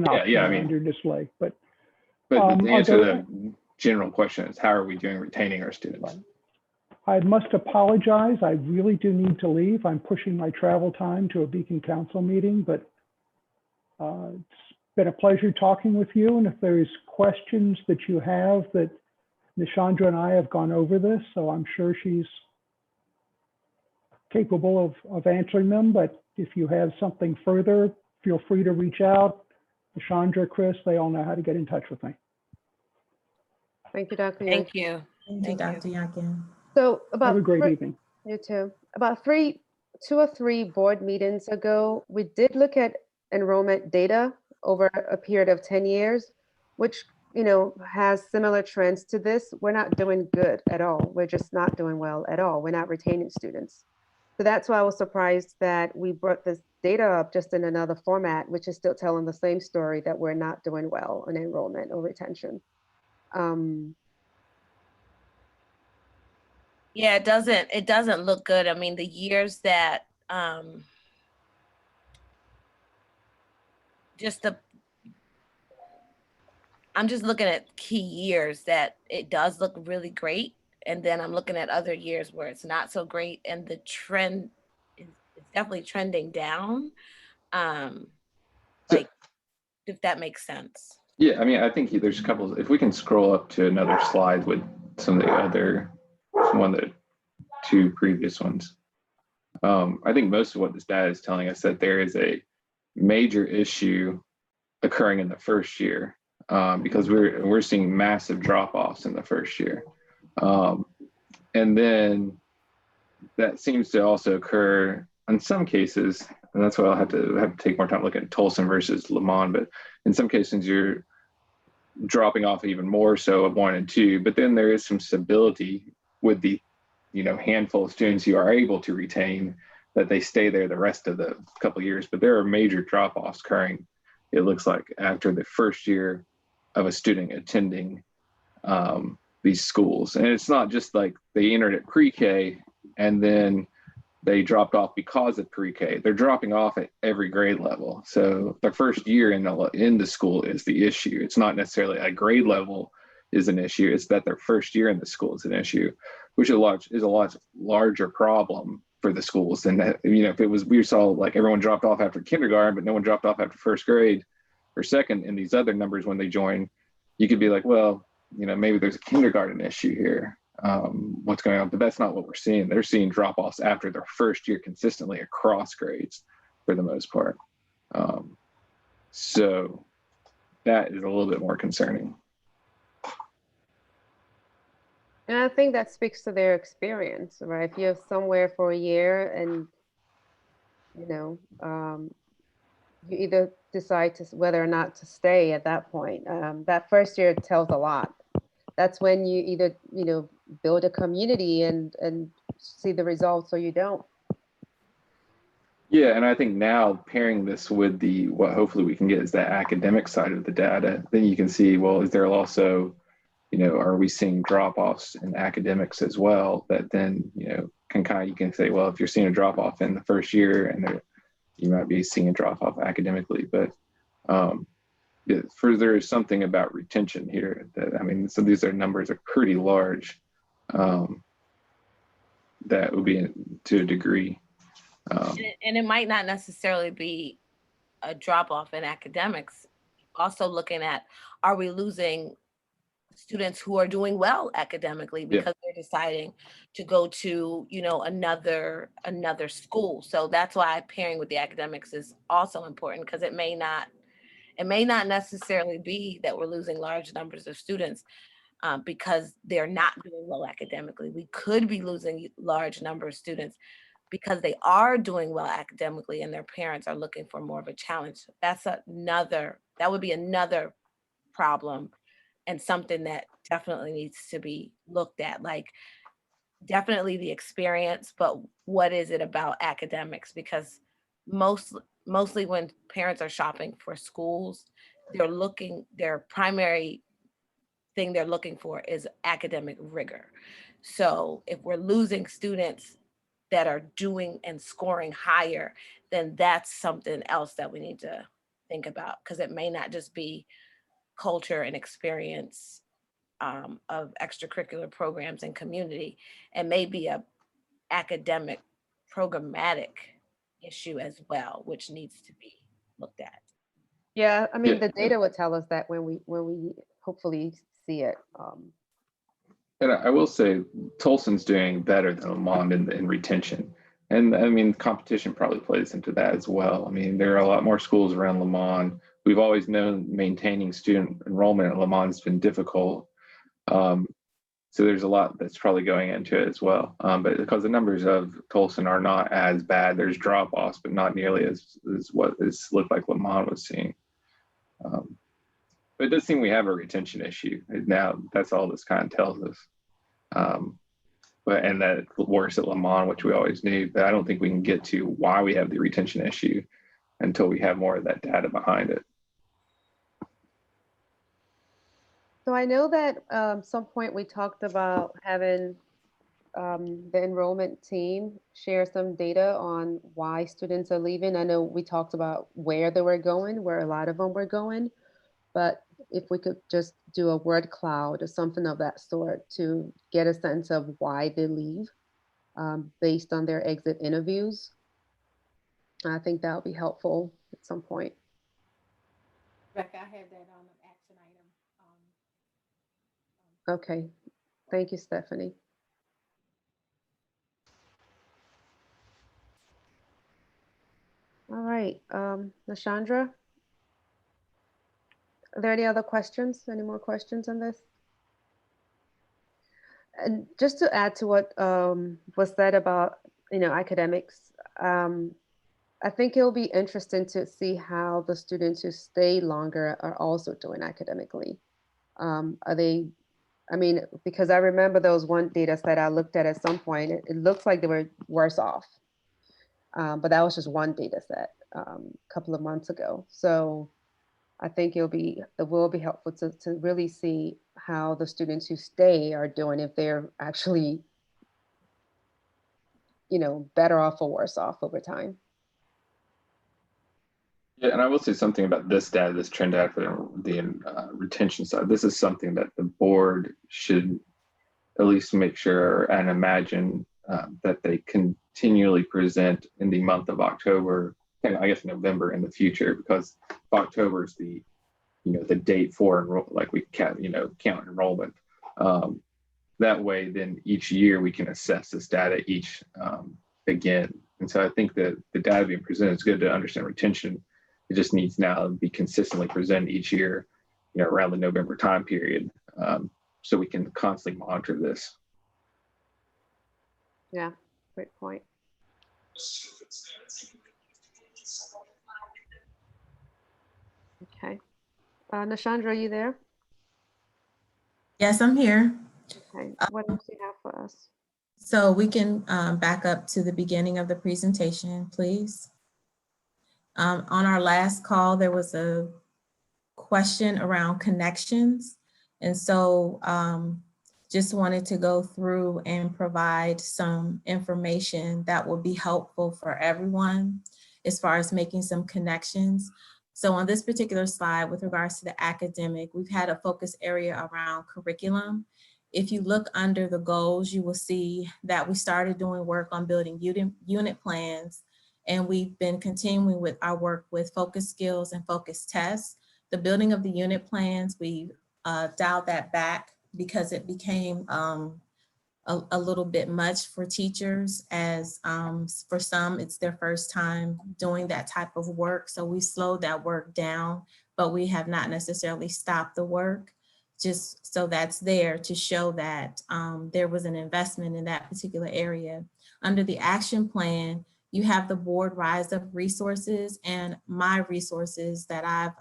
option under display, but the answer to the general question is, how are we doing retaining our students? I must apologize. I really do need to leave. I'm pushing my travel time to a Beacon Council meeting, but it's been a pleasure talking with you. And if there's questions that you have, that Nishandra and I have gone over this, so I'm sure she's capable of answering them. But if you have something further, feel free to reach out. Nishandra, Chris, they all know how to get in touch with me. Thank you, Dr. Thank Yankin. you. Thank you, Dr. Yankin. So about Have a great evening. You too. About 2 or 3 board meetings ago, we did look at enrollment data over a period of 10 years, which has similar trends to this. We're not doing good at all. We're just not doing well at all. We're not retaining students. So that's why I was surprised that we brought this data up just in another format, which is still telling the same story, that we're not doing well on enrollment or retention. Yeah, it doesn't look good. I mean, the years that I'm just looking at key years that it does look really great, and then I'm looking at other years where it's not so great, and the trend is definitely trending down. Like, if that makes sense. Yeah, I mean, I think there's a couple. If we can scroll up to another slide with some of the other, one of the 2 previous ones. I think most of what this data is telling us that there is a major issue occurring in the first year, because we're seeing massive drop-offs in the first year, and then that seems to also occur in some cases, and that's why I'll have to take more time looking at Tolson versus Lamont. But in some cases, dropping off even more so of 1 and 2, but then there is some stability with the, handful of students you are able to retain, that they stay there the rest of the couple of years. But there are major drop-offs occurring, it looks like, after the first year of a student attending these schools. And it's not just like they entered at pre-K and then they dropped off because of pre-K. They're dropping off at every grade level. So the first year in the school is the issue. It's not necessarily a grade level is an issue. It's that their first year in the school is an issue, which is a lot larger problem for the schools than that. If it was, we saw like everyone dropped off after kindergarten, but no one dropped off after first grade or second in these other numbers when they join, you could be like, well, maybe there's a kindergarten issue here. What's going on? But that's not what we're seeing. They're seeing drop-offs after their first year consistently across grades for the most part. So that is a little bit more concerning. And I think that speaks to their experience, right? If you're somewhere for a year and, you either decide whether or not to stay at that point. That first year tells a lot. That's when you either, build a community and see the results, or you don't. Yeah, and I think now pairing this with what hopefully we can get is the academic side of the data, then you can see, well, is there also, are we seeing drop-offs in academics as well, that then, you can say, well, if you're seeing a drop-off in the first year, and you might be seeing a drop-off academically, but there is something about retention here that, so these numbers are pretty large, that would be to a degree. And it might not necessarily be a drop-off in academics. Also looking at, are we losing students who are doing well academically because they're deciding to go to, another school? So that's why pairing with the academics is also important, because it may not necessarily be that we're losing large numbers of students because they're not doing well academically. We could be losing large number of students because they are doing well academically and their parents are looking for more of a challenge. That would be another problem, and something that definitely needs to be looked at. Like, definitely the experience, but what is it about academics? Because mostly when parents are shopping for schools, their primary thing they're looking for is academic rigor. So if we're losing students that are doing and scoring higher, then that's something else that we need to think about, because it may not just be culture and experience of extracurricular programs and community. It may be a academic programmatic issue as well, which needs to be looked at. Yeah, the data would tell us that when we hopefully see it. And I will say Tolson's doing better than Lamont in retention. And competition probably plays into that as well. There are a lot more schools around Lamont. We've always known maintaining student enrollment at Lamont's been difficult. So there's a lot that's probably going into it as well. But because the numbers of Tolson are not as bad, there's drop-offs, but not nearly as what it looked like Lamont was seeing. But it does seem we have a retention issue. Now, that's all this kind of tells us. And that it's worse at Lamont, which we always knew, but I don't think we can get to why we have the retention issue until we have more of that data behind it. So I know that some point we talked about having the enrollment team share some data on why students are leaving. I know we talked about where they were going, where a lot of them were going, but if we could just do a word cloud or something of that sort to get a sense of why they leave based on their exit interviews, I think that would be helpful at some point. Rebecca, I have that on an action item. Okay, thank you, Stephanie. All right, Nashandra, are there any other questions? Any more questions on this? And just to add to what was said about, academics, I think it'll be interesting to see how the students who stay longer are also doing academically. Are they, I mean, because I remember there was one data set I looked at some point, it looks like they were worse off. But that was just one data set a couple of months ago. So I think it will be helpful to really see how the students who stay are doing, if they're actually, better off or worse off over time. Yeah, and I will say something about this data, this trend data for the retention side. This is something that the board should at least make sure and imagine that they continually present in the month of October, and I guess November in the future, because October is the date for like we count enrollment. That way, then each year we can assess this data again. And so I think that the data being presented is good to understand retention. It just needs now to be consistently presented each year, around the November time period, so we can constantly monitor this. Yeah, great point. Okay. Nashandra, are you there? Yes, I'm here. Okay. What else do you have for us? So we can back up to the beginning of the presentation, please. On our last call, there was a question around connections. And so just wanted to go through and provide some information that will be helpful for everyone as far as making some connections. So on this particular slide, with regards to the academic, we've had a focus area around curriculum. If you look under the goals, you will see that we started doing work on building unit plans, and we've been continuing with our work with focus skills and focus tests. The building of the unit plans, we dialed that back because it became a little bit much for teachers, as for some, it's their first time doing that type of work. So we slowed that work down, but we have not necessarily stopped the work, just so that's there to show that there was an investment in that particular area. Under the action plan, you have the board rise up resources and my resources that I've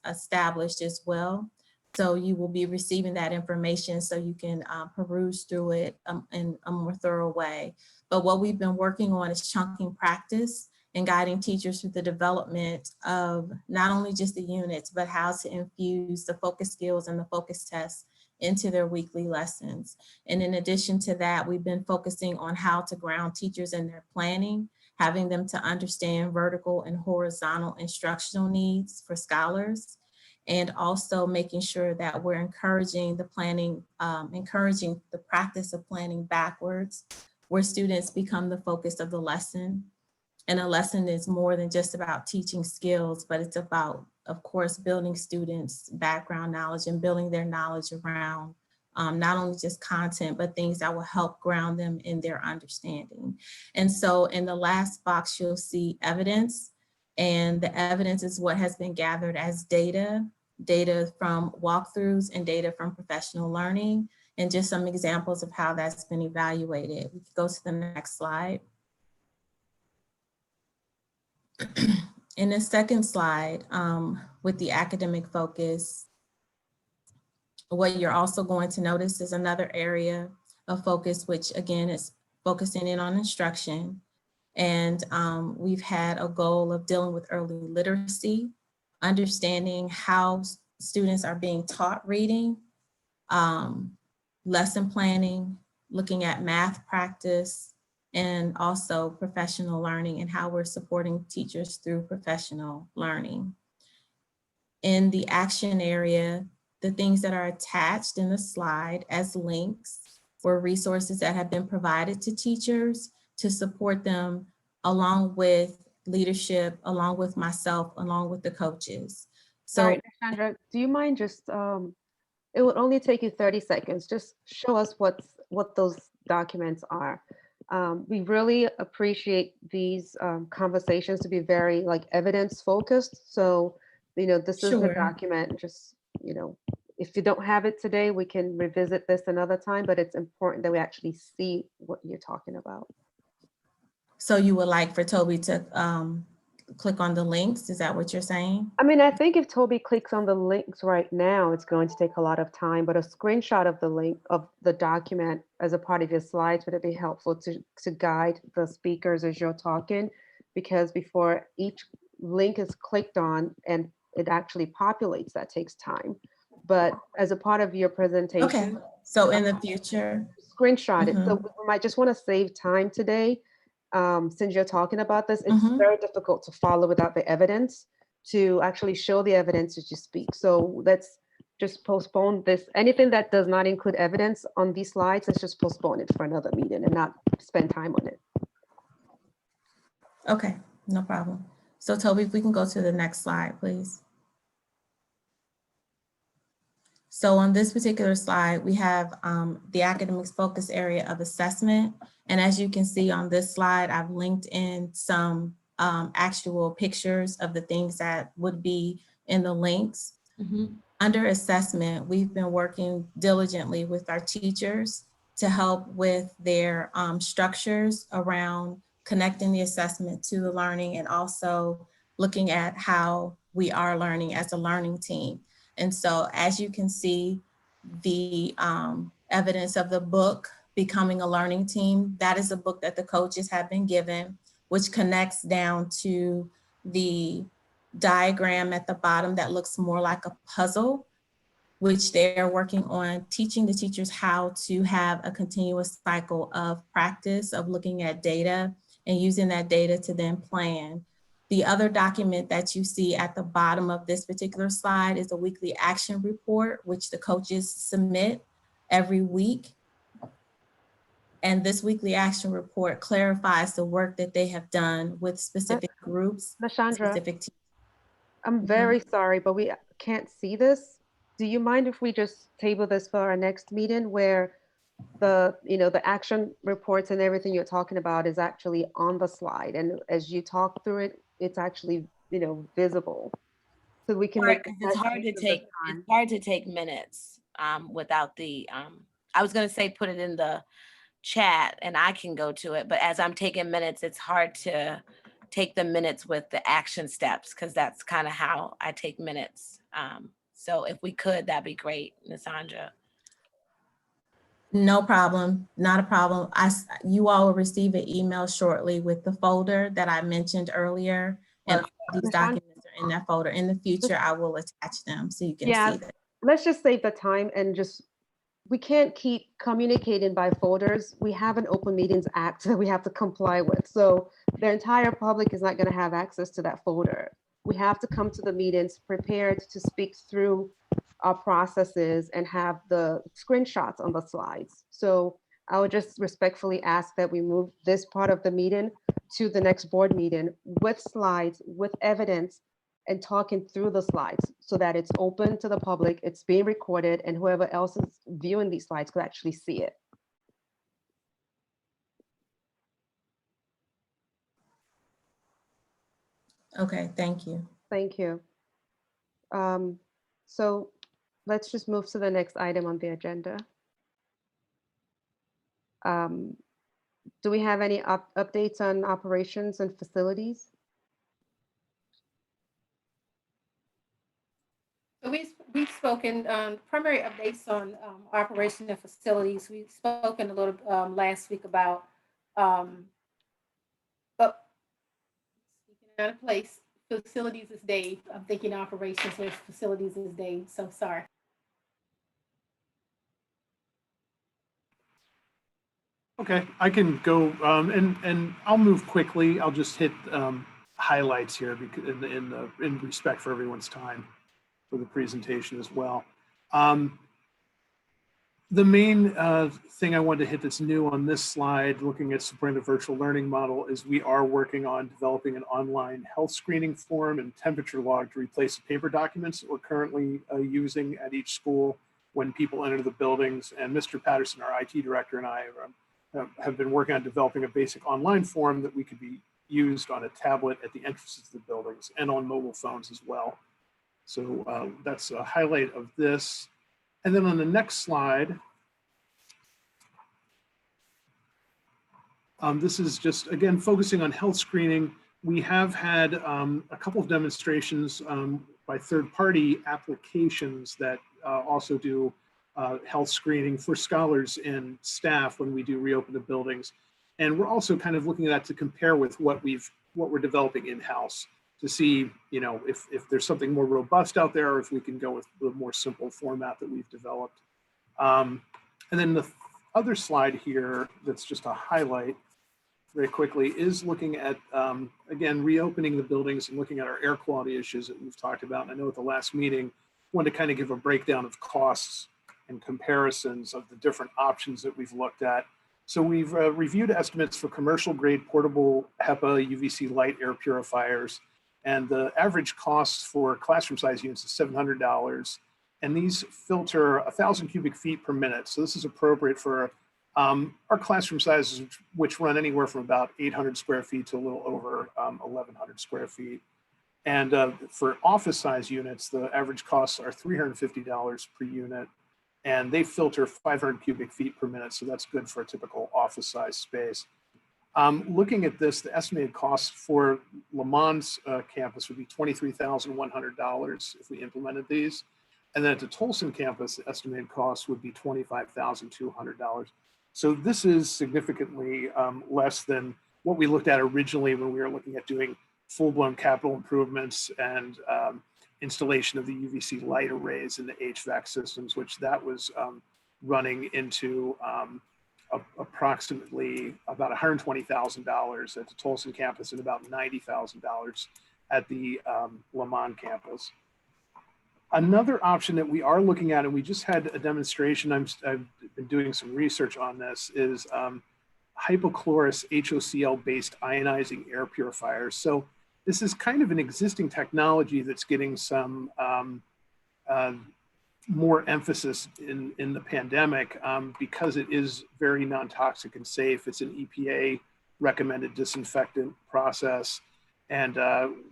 established as well. So you will be receiving that information so you can peruse through it in a more thorough way. But what we've been working on is chunking practice and guiding teachers through the development of not only just the units, but how to infuse the focus skills and the focus tests into their weekly lessons. And in addition to that, we've been focusing on how to ground teachers in their planning, having them to understand vertical and horizontal instructional needs for scholars, and also making sure that we're encouraging the planning, encouraging the practice of planning backwards, where students become the focus of the lesson. And a lesson is more than just about teaching skills, but it's about, of course, building students' background knowledge and building their knowledge around not only just content, but things that will help ground them in their understanding. And so in the last box, you'll see evidence. And the evidence is what has been gathered as data from walkthroughs and data from professional learning, and just some examples of how that's been evaluated. We could go to the next slide. In the second slide, with the academic focus, what you're also going to notice is another area of focus, which again is focusing in on instruction. And we've had a goal of dealing with early literacy, understanding how students are being taught reading, lesson planning, looking at math practice, and also professional learning and how we're supporting teachers through professional learning. In the action area, the things that are attached in the slide as links were resources that have been provided to teachers to support them, along with leadership, along with myself, along with the coaches. So, Sorry, Sandra, do you mind just, it would only take you 30 seconds. Just show us what those documents are. We really appreciate these conversations to be very evidence focused. So, this is the Sure. document. Just, if you don't have it today, we can revisit this another time, but it's important that we actually see what you're talking about. So you would like for Toby to click on the links. Is that what you're saying? I mean, I think if Toby clicks on the links right now, it's going to take a lot of time, but a screenshot of the link of the document as a part of your slides would it be helpful to guide the speakers as you're talking? Because before each link is clicked on and it actually populates, that takes time. But as a part of your presentation, Okay, so in the future, screenshot it. So we might just want to save time today. Since you're talking about this, it's very difficult to follow without the evidence, to actually show the evidence as you speak. So let's just postpone this. Anything that does not include evidence on these slides, let's just postpone it for another meeting and not spend time on it. okay, no problem. So Toby, if we can go to the next slide, please. So on this particular slide, we have the academics focus area of assessment. And as you can see on this slide, I've linked in some actual pictures of the things that would be in the links. Under assessment, we've been working diligently with our teachers to help with their structures around connecting the assessment to the learning and also looking at how we are learning as a learning team. And so as you can see, the evidence of the book, Becoming a Learning Team, that is a book that the coaches have been given, which connects down to the diagram at the bottom that looks more like a puzzle, which they're working on teaching the teachers how to have a continuous cycle of practice of looking at data and using that data to then plan. The other document that you see at the bottom of this particular slide is a weekly action report, which the coaches submit every week. And this weekly action report clarifies the work that they have done with specific groups, specific teams. I'm very sorry, but we can't see this. Do you mind if we just table this for our next meeting where the, the action reports and everything you're talking about is actually on the slide, and as you talk through it, it's actually, visible, so we can make it's hard to take minutes without the I was going to say put it in the chat and I can go to it, but as I'm taking minutes, it's hard to take the minutes with the action steps because that's kind of how I take minutes. So if we could, that'd be great, Nisandra. No problem, not a problem. You all will receive an email shortly with the folder that I mentioned earlier, and all these documents are in that folder. In the future, I will attach them so you can see that. Let's just save the time and we can't keep communicating by folders. We have an Open Meetings Act that we have to comply with. So the entire public is not going to have access to that folder. We have to come to the meetings prepared to speak through our processes and have the screenshots on the slides. So I would just respectfully ask that we move this part of the meeting to the next board meeting with slides, with evidence, and talking through the slides so that it's open to the public, it's being recorded, and whoever else is viewing these slides could actually see it. Okay, thank you. Thank you. So let's just move to the next item on the agenda. Do we have any updates on operations and facilities? So we've spoken primary updates on operation and facilities. We've spoken a little last week about, but speaking out of place, facilities is Dave. I'm thinking operations where facilities is Dave. So sorry. Okay, I can go and I'll move quickly. I'll just hit highlights here because in respect for everyone's time for the presentation as well. The main thing I wanted to hit that's new on this slide, looking at supporting the virtual learning model, is we are working on developing an online health screening form and temperature log to replace the paper documents that we're currently using at each school when people enter the buildings. And Mr. Patterson, our IT director, and I have been working on developing a basic online form that we could be used on a tablet at the entrances to the buildings and on mobile phones as well. So that's a highlight of this. And then on the next slide, this is just, again, focusing on health screening. we have had a couple of demonstrations by third-party applications that also do health screening for scholars and staff when we do reopen the buildings. And we're also kind of looking at that to compare with what we're developing in-house to see, you know, if there's something more robust out there, or if we can go with the more simple format that we've developed. And then the other slide here that's just a highlight very quickly is looking at, again, reopening the buildings and looking at our air quality issues that we've talked about. And I know at the last meeting, I wanted to kind of give a breakdown of costs and comparisons of the different options that we've looked at. So we've reviewed estimates for commercial grade portable HEPA UVC light air purifiers. And the average cost for classroom size units is $700. And these filter 1,000 cubic feet per minute. So this is appropriate for our classroom sizes, which run anywhere from about 800 square feet to a little over 1,100 square feet. And for office size units, the average costs are $350 per unit, and they filter 500 cubic feet per minute. So that's good for a typical office size space. Looking at this, the estimated cost for Lamond's campus would be $23,100 if we implemented these. And then at the Tolson campus, the estimated cost would be $25,200. So this is significantly less than what we looked at originally when we were looking at doing full-blown capital improvements and installation of the UVC light arrays in the HVAC systems, which that was running into approximately about $120,000 at the Tolson campus and about $90,000 at the Lamond campus. Another option that we are looking at, and we just had a demonstration, I've been doing some research on this, is Hypochlorous Hocl-Based ionizing air purifiers. So this is kind of an existing technology that's getting some more emphasis in the pandemic because it is very non-toxic and safe. It's an EPA recommended disinfectant process. And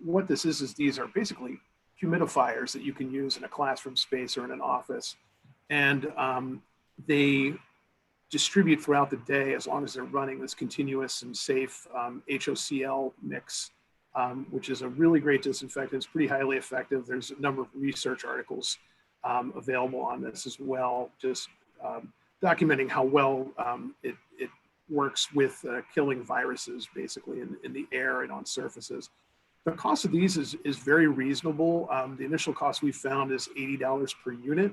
what this is these are basically humidifiers that you can use in a classroom space or in an office. And they distribute throughout the day as long as they're running this continuous and safe HOCl mix, which is a really great disinfectant. It's pretty highly effective. There's a number of research articles available on this as well, just documenting how well it works with killing viruses basically in the air and on surfaces. The cost of these is very reasonable. The initial cost we found is $80 per unit.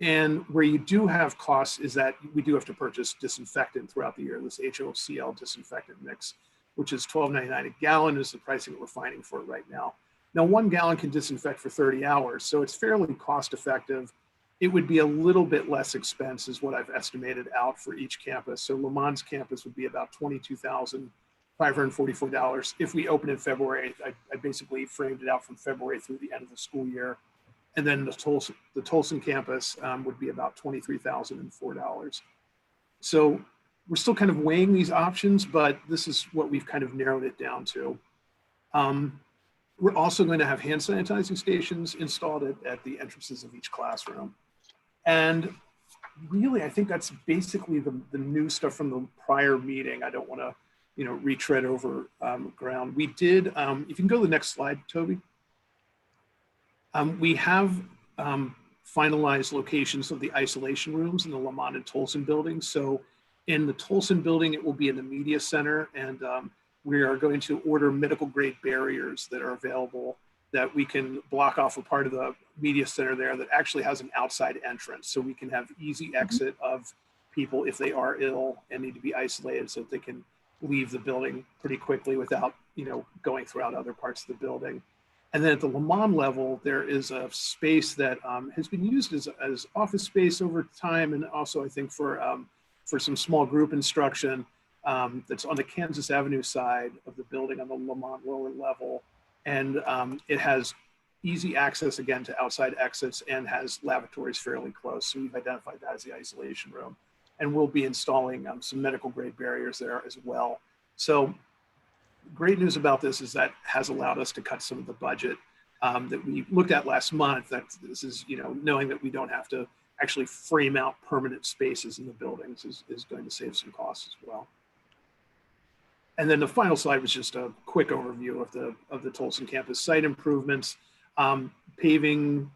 And where you do have costs is that we do have to purchase disinfectant throughout the year, this HOCl disinfectant mix, which is $12.99 a gallon is the pricing that we're finding for it right now. Now, 1 gallon can disinfect for 30 hours, so it's fairly cost effective. It would be a little bit less expense is what I've estimated out for each campus. So Lamond's campus would be about $22,544. If we open in February, I basically framed it out from February through the end of the school year. And then the Tolson campus would be about $23,004. So we're still kind of weighing these options, but this is what we've kind of narrowed it down to. We're also going to have hand sanitizing stations installed at the entrances of each classroom. And really, I think that's basically the new stuff from the prior meeting. I don't want to, retread over ground. We did, if you can go to the next slide, Toby. We have finalized locations of the isolation rooms in the Lamond and Tolson buildings. So in the Tolson building, it will be in the media center, and we are going to order medical grade barriers that are available that we can block off a part of the media center there that actually has an outside entrance. So we can have easy exit of people if they are ill and need to be isolated so that they can leave the building pretty quickly without, going throughout other parts of the building. And then at the Lamond level, there is a space that has been used as office space over time, and also I think for some small group instruction that's on the Kansas Avenue side of the building on the Lamond lower level. And it has easy access again to outside exits and has lavatories fairly close. So we've identified that as the isolation room. And we'll be installing some medical grade barriers there as well. So great news about this is that has allowed us to cut some of the budget that we looked at last month. That this is, knowing that we don't have to actually frame out permanent spaces in the buildings is going to save some costs as well. And then the final slide was just a quick overview of the Tolson campus site improvements. Paving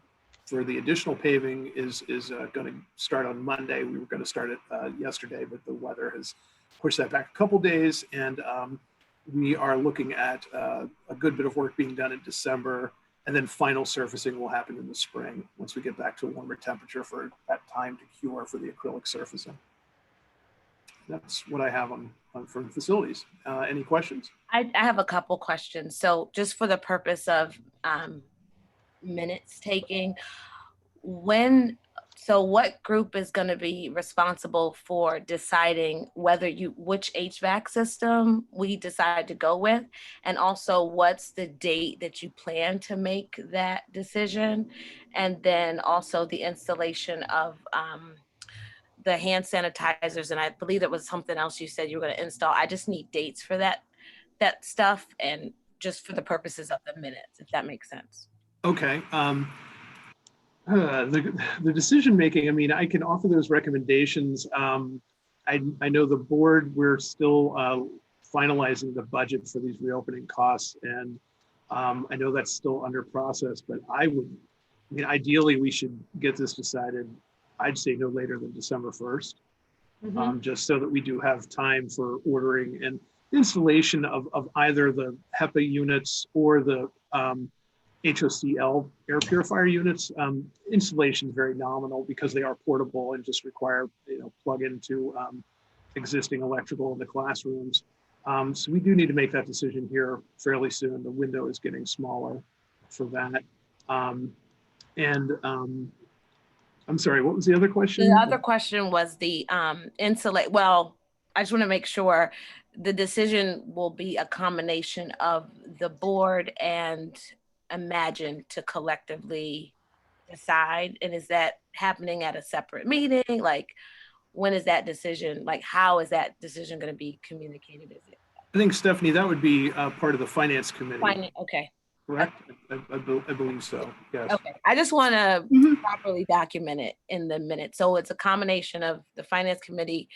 for the additional paving is going to start on Monday. We were going to start it yesterday, but the weather has pushed that back a couple days. And we are looking at a good bit of work being done in December. And then final surfacing will happen in the spring once we get back to a warmer temperature for that time to cure for the acrylic surfacing. That's what I have on from facilities. Any questions? I have a couple questions. So just for the purpose of minutes taking, what group is going to be responsible for deciding which HVAC system we decide to go with? And also what's the date that you plan to make that decision? And then also the installation of the hand sanitizers, and I believe it was something else you said you were going to install. I just need dates for that stuff, and just for the purposes of the minutes, if that makes sense. Okay. The decision making, I mean, I can offer those recommendations. I know the board, we're still finalizing the budget for these reopening costs, and I know that's still under process, but I mean, ideally we should get this decided, I'd say no later than December 1st, just so that we do have time for ordering and installation of either the HEPA units or the HOCl air purifier units. Installation is very nominal because they are portable and just require, plug into existing electrical in the classrooms. So we do need to make that decision here fairly soon. The window is getting smaller for that. I'm sorry, what was the other question? The other question was the insulate. Well, I just want to make sure the decision will be a combination of the board and Imagine to collectively decide. And is that happening at a separate meeting? Like, when is that decision? Like, how is that decision going to be communicated? Is it? I think, Stephanie, that would be part of the finance committee. Okay. Correct? I believe so, yes. Okay, I just want to properly document it in the minutes. So it's a combination of the finance committee,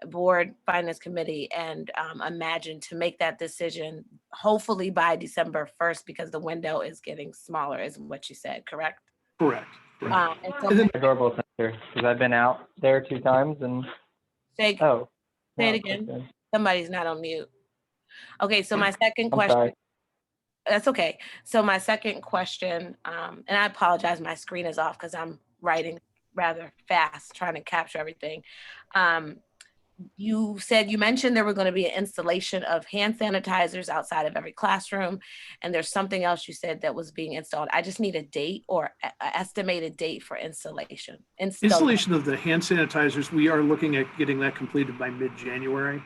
board, finance committee, and Imagine to make that decision, hopefully by December 1st, because the window is getting smaller, is what you said, correct? Correct. Adorable center, because I've been out there 2 times and say it again. Okay. Somebody's not on mute. Okay, so my second question. Sorry. That's okay. So my second question, and I apologize, my screen is off because I'm writing rather fast, trying to capture everything. You mentioned there were going to be an installation of hand sanitizers outside of every classroom, and there's something else you said that was being installed. I just need a date or an estimated date for installation. Installation of the hand sanitizers, we are looking at getting that completed by mid-January.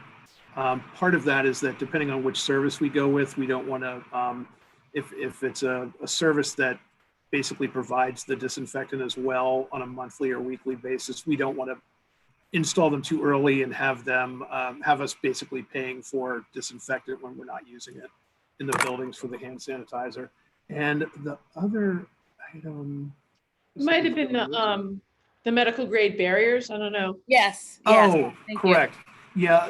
Part of that is that depending on which service we go with, we don't want to, if it's a service that basically provides the disinfectant as well on a monthly or weekly basis, we don't want to install them too early and have them have us basically paying for disinfectant when we're not using it in the buildings for the hand sanitizer. And the other item might have been the medical grade barriers. I don't know. Yes. Oh, correct. Yeah,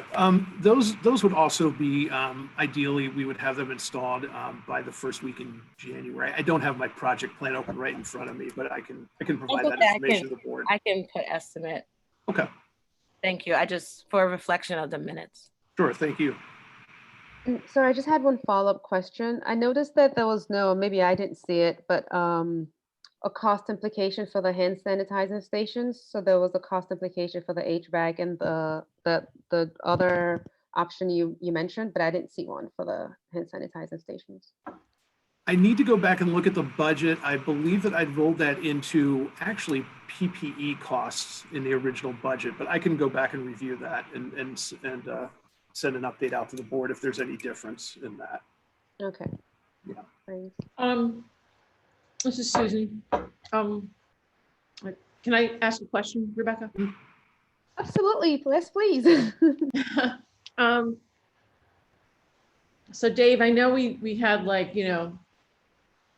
those would also be, ideally, we would have them installed by the first week in January. I don't have my project plan open right in front of me, but I can provide that information to the board. I can put estimate. Okay. Thank you. For a reflection of the minutes. Sure, thank you. So I just had one follow-up question. I noticed that there was maybe I didn't see it, but a cost implication for the hand sanitizer stations. So there was a cost implication for the HVAC and the other option you mentioned, but I didn't see one for the hand sanitizer stations. I need to go back and look at the budget. I believe that I'd rolled that into actually PPE costs in the original budget, but I can go back and review that and send an update out to the board if there's any difference in that. Okay. Yeah. Thanks. This is Susan. Can I ask a question, Rebecca? Absolutely, yes, please. So Dave, I know we had like,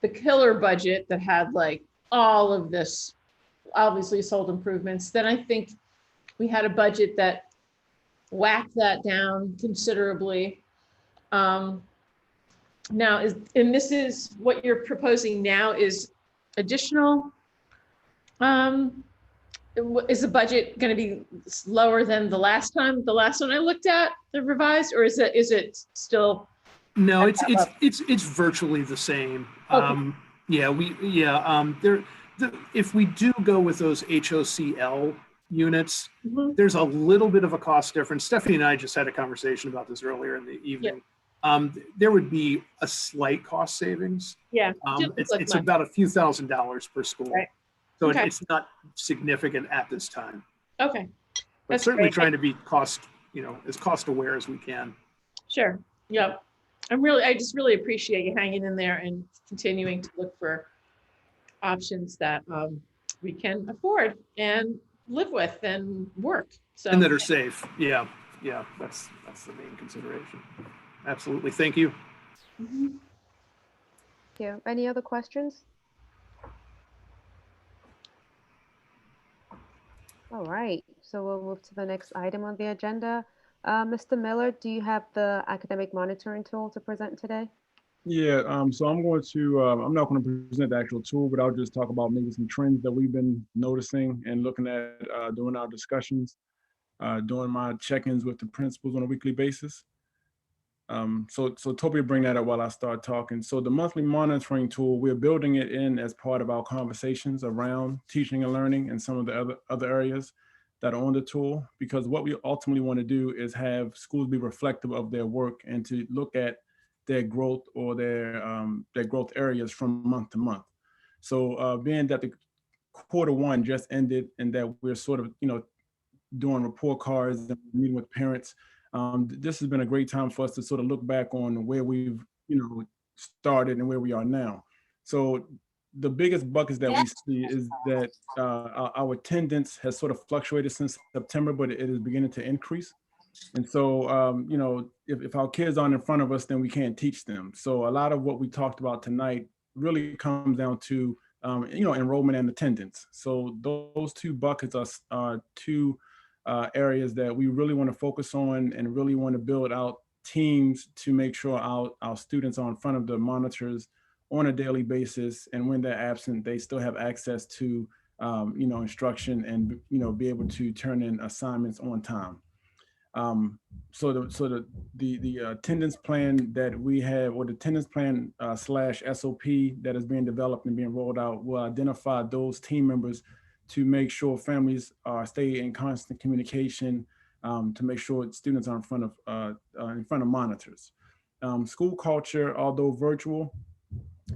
the killer budget that had like all of this, obviously sold improvements. Then I think we had a budget that whacked that down considerably. Now, this is what you're proposing now is additional. Is the budget going to be lower than the last one I looked at, the revised, or is it still? No, it's virtually the same. Okay. If we do go with those HOCL units, Mhm. there's a little bit of a cost difference. Stephanie and I just had a conversation about this earlier in the evening. There would be a slight cost savings. Yeah. It's about a few $1,000s per school. Right. So Okay. it's not significant at this time. Okay. But That's certainly great. trying to be as cost aware as we can. Sure. Yep. I just really appreciate you hanging in there and continuing to look for options that we can afford and live with and work. So And that are safe. Yeah. That's the main consideration. Absolutely. Thank you. Mhm. Yeah. Any other questions? All right. So we'll move to the next item on the agenda. Mr. Miller, do you have the academic monitoring tool to present today? Yeah, so I'm not going to present the actual tool, but I'll just talk about maybe some trends that we've been noticing and looking at during our discussions, doing my check-ins with the principals on a weekly basis. So Toby, bring that up while I start talking. So the monthly monitoring tool, we're building it in as part of our conversations around teaching and learning and some of the other areas that are on the tool, because what we ultimately want to do is have schools be reflective of their work and to look at their growth or their growth areas from month to month. So being that the Q1 just ended and that we're sort of, doing report cards and meeting with parents, this has been a great time for us to sort of look back on where we've, started and where we are now. So the biggest buckets that we see is that our attendance has sort of fluctuated since September, but it is beginning to increase. And so, if our kids aren't in front of us, then we can't teach them. So a lot of what we talked about tonight really comes down to, enrollment and attendance. So those two buckets are two areas that we really want to focus on and really want to build out teams to make sure our students are in front of the monitors on a daily basis. And when they're absent, they still have access to, instruction and, be able to turn in assignments on time. So the attendance plan that we have, or the attendance plan / SOP that is being developed and being rolled out, will identify those team members to make sure families stay in constant communication, to make sure students are in front of monitors. School culture, although virtual,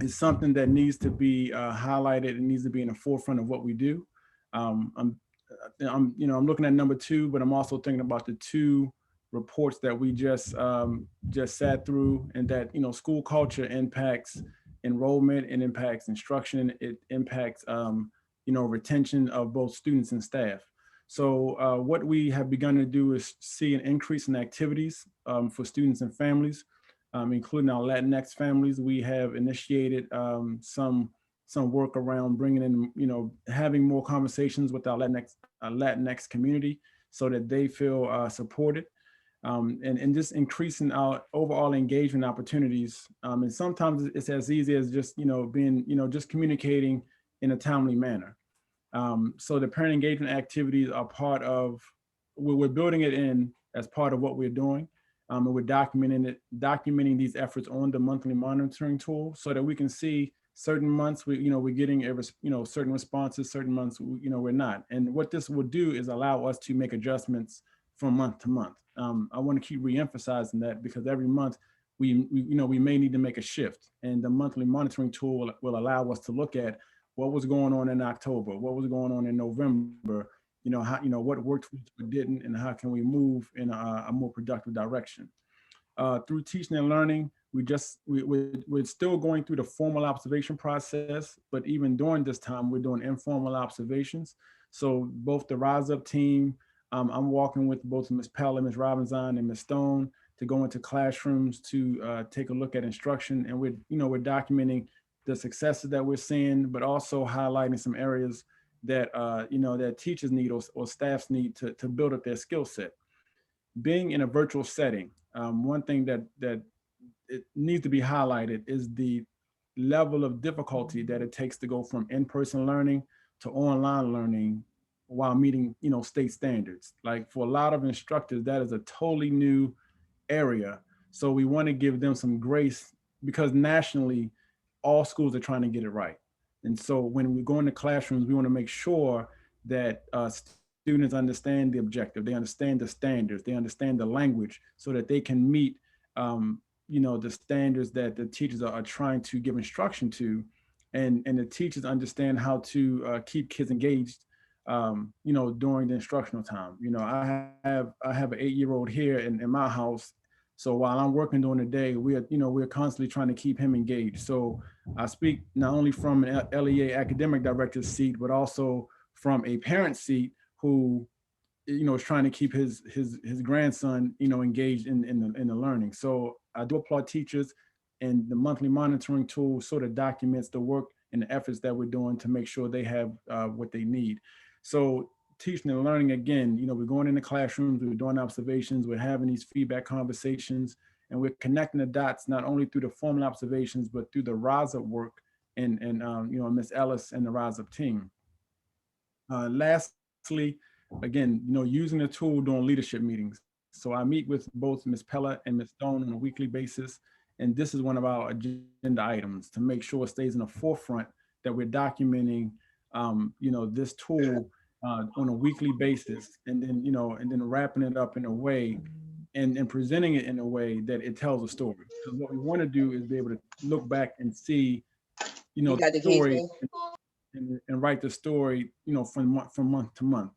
is something that needs to be highlighted. It needs to be in the forefront of what we do. I'm looking at number 2, but I'm also thinking about the 2 reports that we just sat through, and that, school culture impacts enrollment, it impacts instruction, it impacts, retention of both students and staff. So what we have begun to do is see an increase in activities for students and families, including our Latinx families. We have initiated some work around bringing in, having more conversations with our Latinx community so that they feel supported, and just increasing our overall engagement opportunities. And sometimes it's as easy as just, being, just communicating in a timely manner. So the parent engagement activities are we're building it in as part of what we're doing. And we're documenting these efforts on the monthly monitoring tool so that we can see certain months we're getting certain responses, certain months we're not. And what this will do is allow us to make adjustments from month to month. I want to keep reemphasizing that, because every month we may need to make a shift, and the monthly monitoring tool will allow us to look at what was going on in October, what was going on in November, what worked, what didn't, and how can we move in a more productive direction. Through teaching and learning, we're still going through the formal observation process, but even during this time, we're doing informal observations. So both the Rise Up team, I'm walking with both Ms. Phalen, Ms. Robinson, and Ms. Stone to go into classrooms to take a look at instruction, and we're documenting the successes that we're seeing, but also highlighting some areas that that teachers need or staffs need to build up their skill set. Being in a virtual setting, one thing that it needs to be highlighted is the level of difficulty that it takes to go from in-person learning to online learning while meeting, state standards. Like for a lot of instructors, that is a totally new area. So we want to give them some grace because nationally, all schools are trying to get it right. And so when we go into classrooms, we want to make sure that students understand the objective, they understand the standards, they understand the language so that they can meet the standards that the teachers are trying to give instruction to, and the teachers understand how to keep kids engaged, during the instructional time. I have an 8-year-old here in my house, so while I'm working during the day, we're constantly trying to keep him engaged. So I speak not only from an LEA academic director's seat, but also from a parent seat who is trying to keep his grandson engaged in the learning. So I do applaud teachers, and the monthly monitoring tool sort of documents the work and the efforts that we're doing to make sure they have what they need. So teaching and learning, again, we're going into classrooms, we're doing observations, we're having these feedback conversations, and we're connecting the dots not only through the formal observations but through the Rise Up work and Ms. Ellis and the Rise Up team. Lastly, again, using the tool during leadership meetings. So I meet with both Ms. Pella and Ms. Stone on a weekly basis, and this is one of our agenda items to make sure it stays in the forefront that we're documenting, this tool on a weekly basis, and then wrapping it up in a way and presenting it in a way that it tells a story. Because what we want to do is be able to look back and see, the story and write the story, from month to month.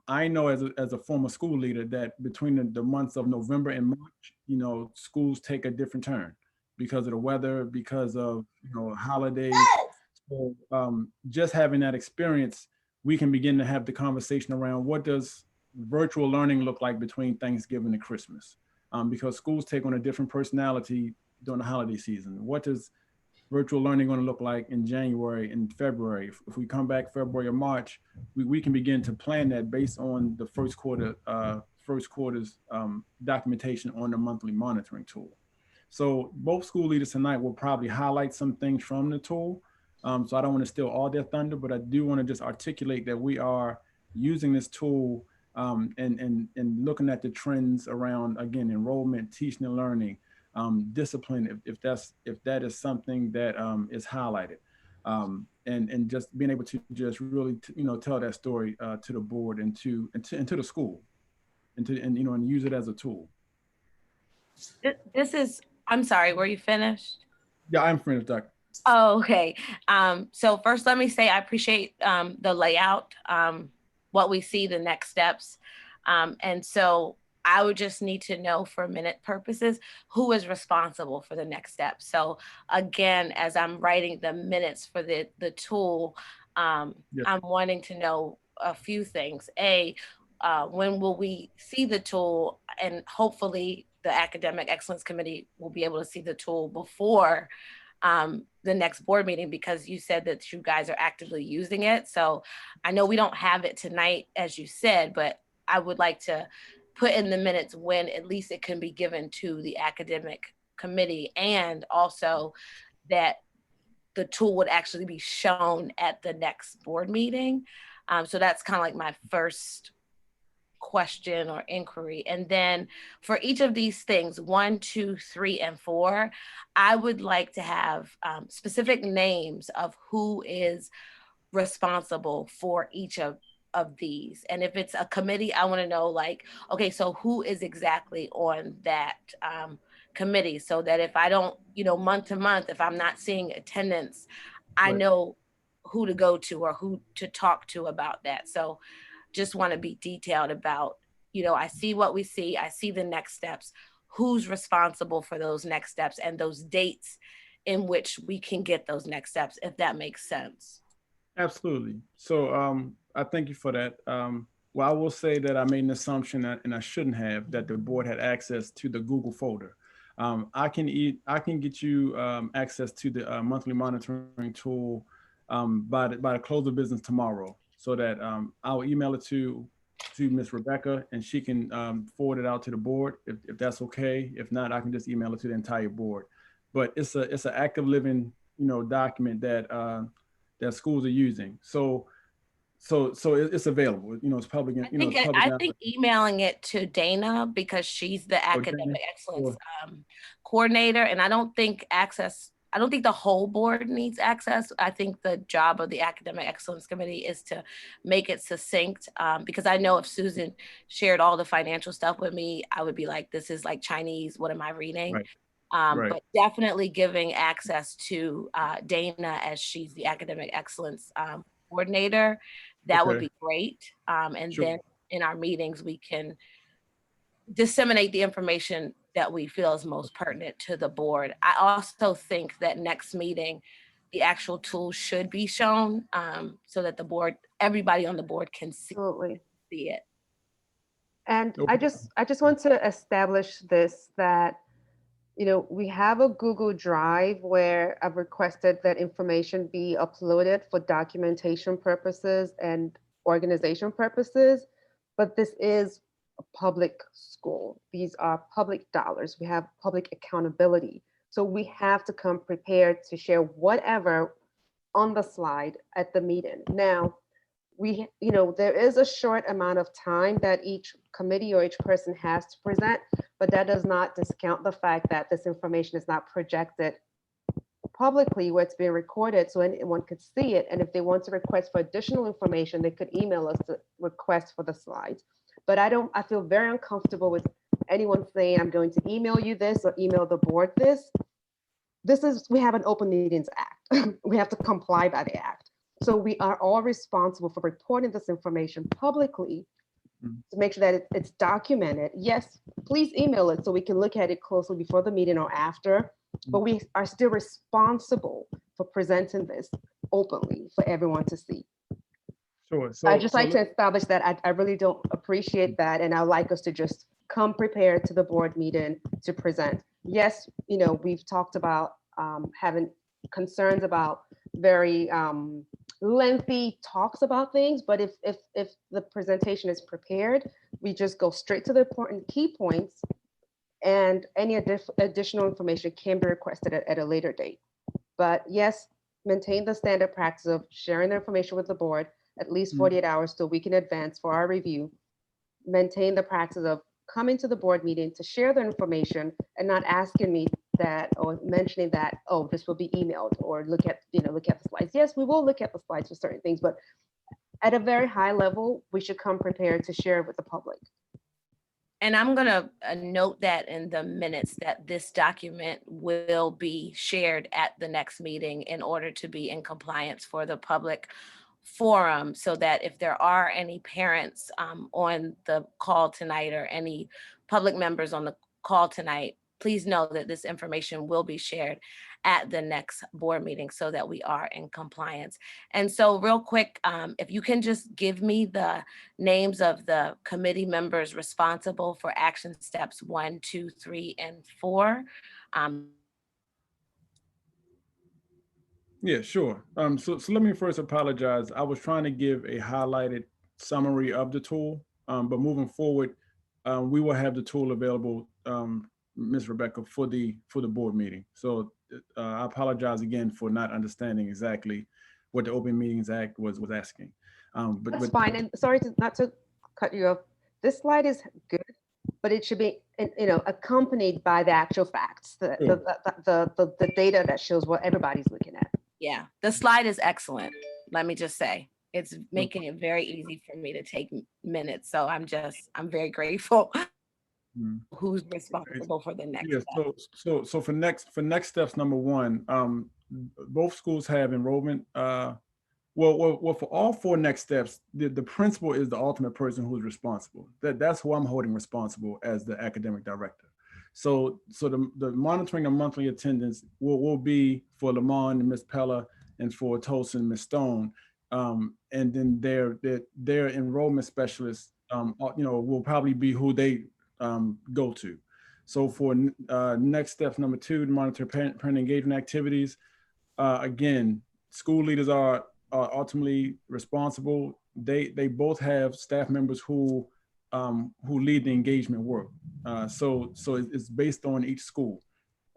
I know as a former school leader that between the months of November and March, schools take a different turn because of the weather, because of holidays. So just having that experience, we can begin to have the conversation around what does virtual learning look like between Thanksgiving and Christmas, because schools take on a different personality during the holiday season. What does virtual learning going to look like in January and February? If we come back February or March, we can begin to plan that based on the first quarter's documentation on the monthly monitoring tool. So both school leaders tonight will probably highlight some things from the tool. So I don't want to steal all their thunder, but I do want to just articulate that we are using this tool and looking at the trends around, again, enrollment, teaching and learning, discipline, if that is something that is highlighted, and just being able to just really tell that story to the board and to the school, and use it as a tool. This is, I'm sorry, were you finished? Yeah, I'm finished, Dr. Oh, okay. So first, let me say I appreciate the layout, what we see, the next steps, and so I would just need to know for minute purposes, who is responsible for the next step. So again, as I'm writing the minutes for the tool, Yes. I'm wanting to know a few things. When will we see the tool? And hopefully the Academic Excellence Committee will be able to see the tool before the next board meeting, because you said that you guys are actively using it. So I know we don't have it tonight, as you said, but I would like to put in the minutes when at least it can be given to the academic committee, and also that the tool would actually be shown at the next board meeting. So that's kind of like my first question or inquiry. And then for each of these things, 1, 2, 3, and 4, I would like to have specific names of who is responsible for each of these. And if it's a committee, I want to know, like, okay, so who is exactly on that committee, so that if I don't, month to month, if I'm not seeing attendance, I Right. know who to go to or who to talk to about that. So just want to be detailed about, I see what we see, I see the next steps, who's responsible for those next steps and those dates in which we can get those next steps, if that makes sense. Absolutely. So I thank you for that. Well, I will say that I made an assumption and I shouldn't have, that the board had access to the Google folder. I can get you access to the monthly monitoring tool by the close of business tomorrow, so that I'll email it to to Miss Rebecca, and she can forward it out to the board if that's okay. If not, I can just email it to the entire board. But it's an active living, document that that schools are using. So it's available. It's public. I think emailing it to Dana, because she's the academic excellence coordinator, and I don't think the whole board needs access. I think the job of the academic excellence committee is to make it succinct, because I know if Susan shared all the financial stuff with me, I would be like, this is like Chinese, what am I reading? Right. But definitely giving access to Dana, as she's the academic excellence coordinator, that would be great. And then in our meetings, we can disseminate the information that we feel is most pertinent to the board. I also think that next meeting, the actual tool should be shown, so that everybody on the board can see it. And I just want to establish this, that we have a Google Drive where I've requested that information be uploaded for documentation purposes and organization purposes, but this is a public school. These are public dollars. We have public accountability. So we have to come prepared to share whatever on the slide at the meeting. Now, there is a short amount of time that each committee or each person has to present, but that does not discount the fact that this information is not projected publicly where it's being recorded so anyone could see it. And if they want to request for additional information, they could email us to request for the slides. But I feel very uncomfortable with anyone saying, I'm going to email you this or email the board this. We have an Open Meetings Act. We have to comply by the act. So we are all responsible for reporting this information publicly to make sure that it's documented. Yes, please email it so we can look at it closely before the meeting or after, but we are still responsible for presenting this openly for everyone to see. Sure. I just like to establish that I really don't appreciate that, and I'd like us to just come prepared to the board meeting to present. Yes, we've talked about having concerns about very lengthy talks about things, but if the presentation is prepared, we just go straight to the important key points, and any additional information can be requested at a later date. But yes, maintain the standard practice of sharing the information with the board at least 48 hours so we can advance for our review. Maintain the practice of coming to the board meeting to share the information and not asking me that or mentioning that, oh, this will be emailed or look at the slides. Yes, we will look at the slides for certain things, but at a very high level, we should come prepared to share with the public. And I'm going to note that in the minutes that this document will be shared at the next meeting in order to be in compliance for the public forum, so that if there are any parents on the call tonight or any public members on the call tonight, please know that this information will be shared at the next board meeting so that we are in compliance. And so real quick, if you can just give me the names of the committee members responsible for action steps 1, 2, 3, and 4. Yeah, sure. So let me first apologize. I was trying to give a highlighted summary of the tool, but moving forward, we will have the tool available, Ms. Rebecca, for the board meeting. So I apologize again for not understanding exactly what the Open Meetings Act was asking. That's fine. And sorry not to cut you off. This slide is good, but it should be, accompanied by the actual facts, the data that shows what everybody's looking at. Yeah, the slide is excellent. Let me just say, it's making it very easy for me to take minutes. So I'm very grateful. Who's responsible for the next step? So for next steps, number 1, both schools have enrollment. Well, for all 4 next steps, the principal is the ultimate person who's responsible. That's who I'm holding responsible as the academic director. So the monitoring of monthly attendance will be for Lamont and Ms. Pella, and for Tolson and Ms. Stone. And then their enrollment specialists, will probably be who they go to. So for next steps, number 2, to monitor parent engagement activities. Again, school leaders are ultimately responsible. they both have staff members who lead the engagement work. So it's based on each school.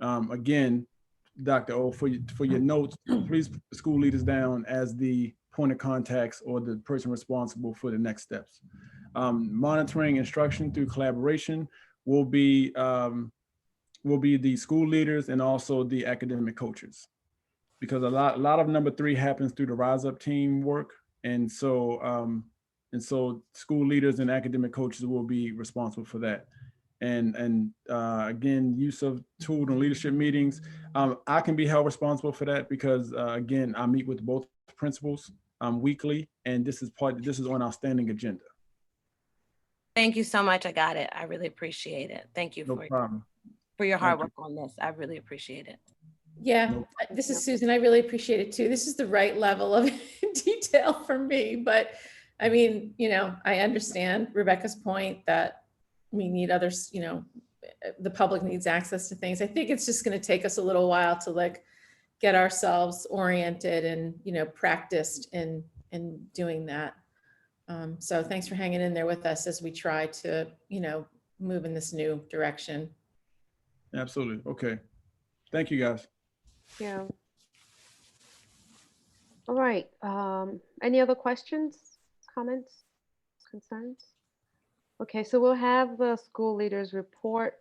Again, Dr. O, for your notes, please put the school leaders down as the point of contacts or the person responsible for the next steps. Monitoring instruction through collaboration will be the school leaders and also the academic coaches, because a lot of number 3 happens through the Rise Up team work, and so school leaders and academic coaches will be responsible for that. And again, use of tool and leadership meetings. I can be held responsible for that because again, I meet with both principals weekly, and this is on our standing agenda. Thank you so much. I got it. I really appreciate it. Thank you for your hard work on this. I really appreciate it. Yeah, this is Susan. I really appreciate it too. This is the right level of detail for me, but I mean, you know, I understand Rebecca's point that we need others, you know, the public needs access to things. I think it's just going to take us a little while to like get ourselves oriented and, you know, practiced in doing that. So thanks for hanging in there with us as we try to, you know, move in this new direction. Absolutely. Okay. Thank you, guys. Yeah. All right. Any other questions, comments, concerns? Okay, so we'll have the school leaders report.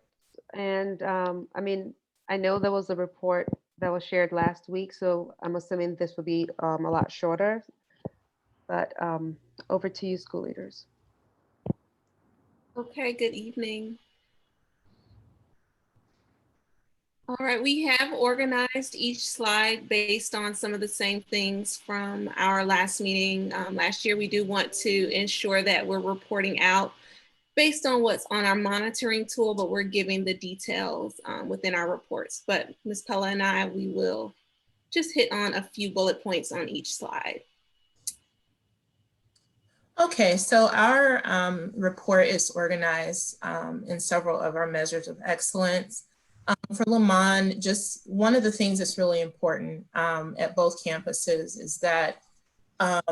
And I mean, I know there was a report that was shared last week, so I'm assuming this will be a lot shorter. But over to you, school leaders. Okay, good evening. All right, we have organized each slide based on some of the same things from our last meeting last year. We do want to ensure that we're reporting out based on what's on our monitoring tool, but we're giving the details within our reports. But Ms. Pella and I, we will just hit on a few bullet points on each slide. Okay, so our report is organized in several of our measures of excellence. For Lamont, just one of the things that's really important at both campuses is that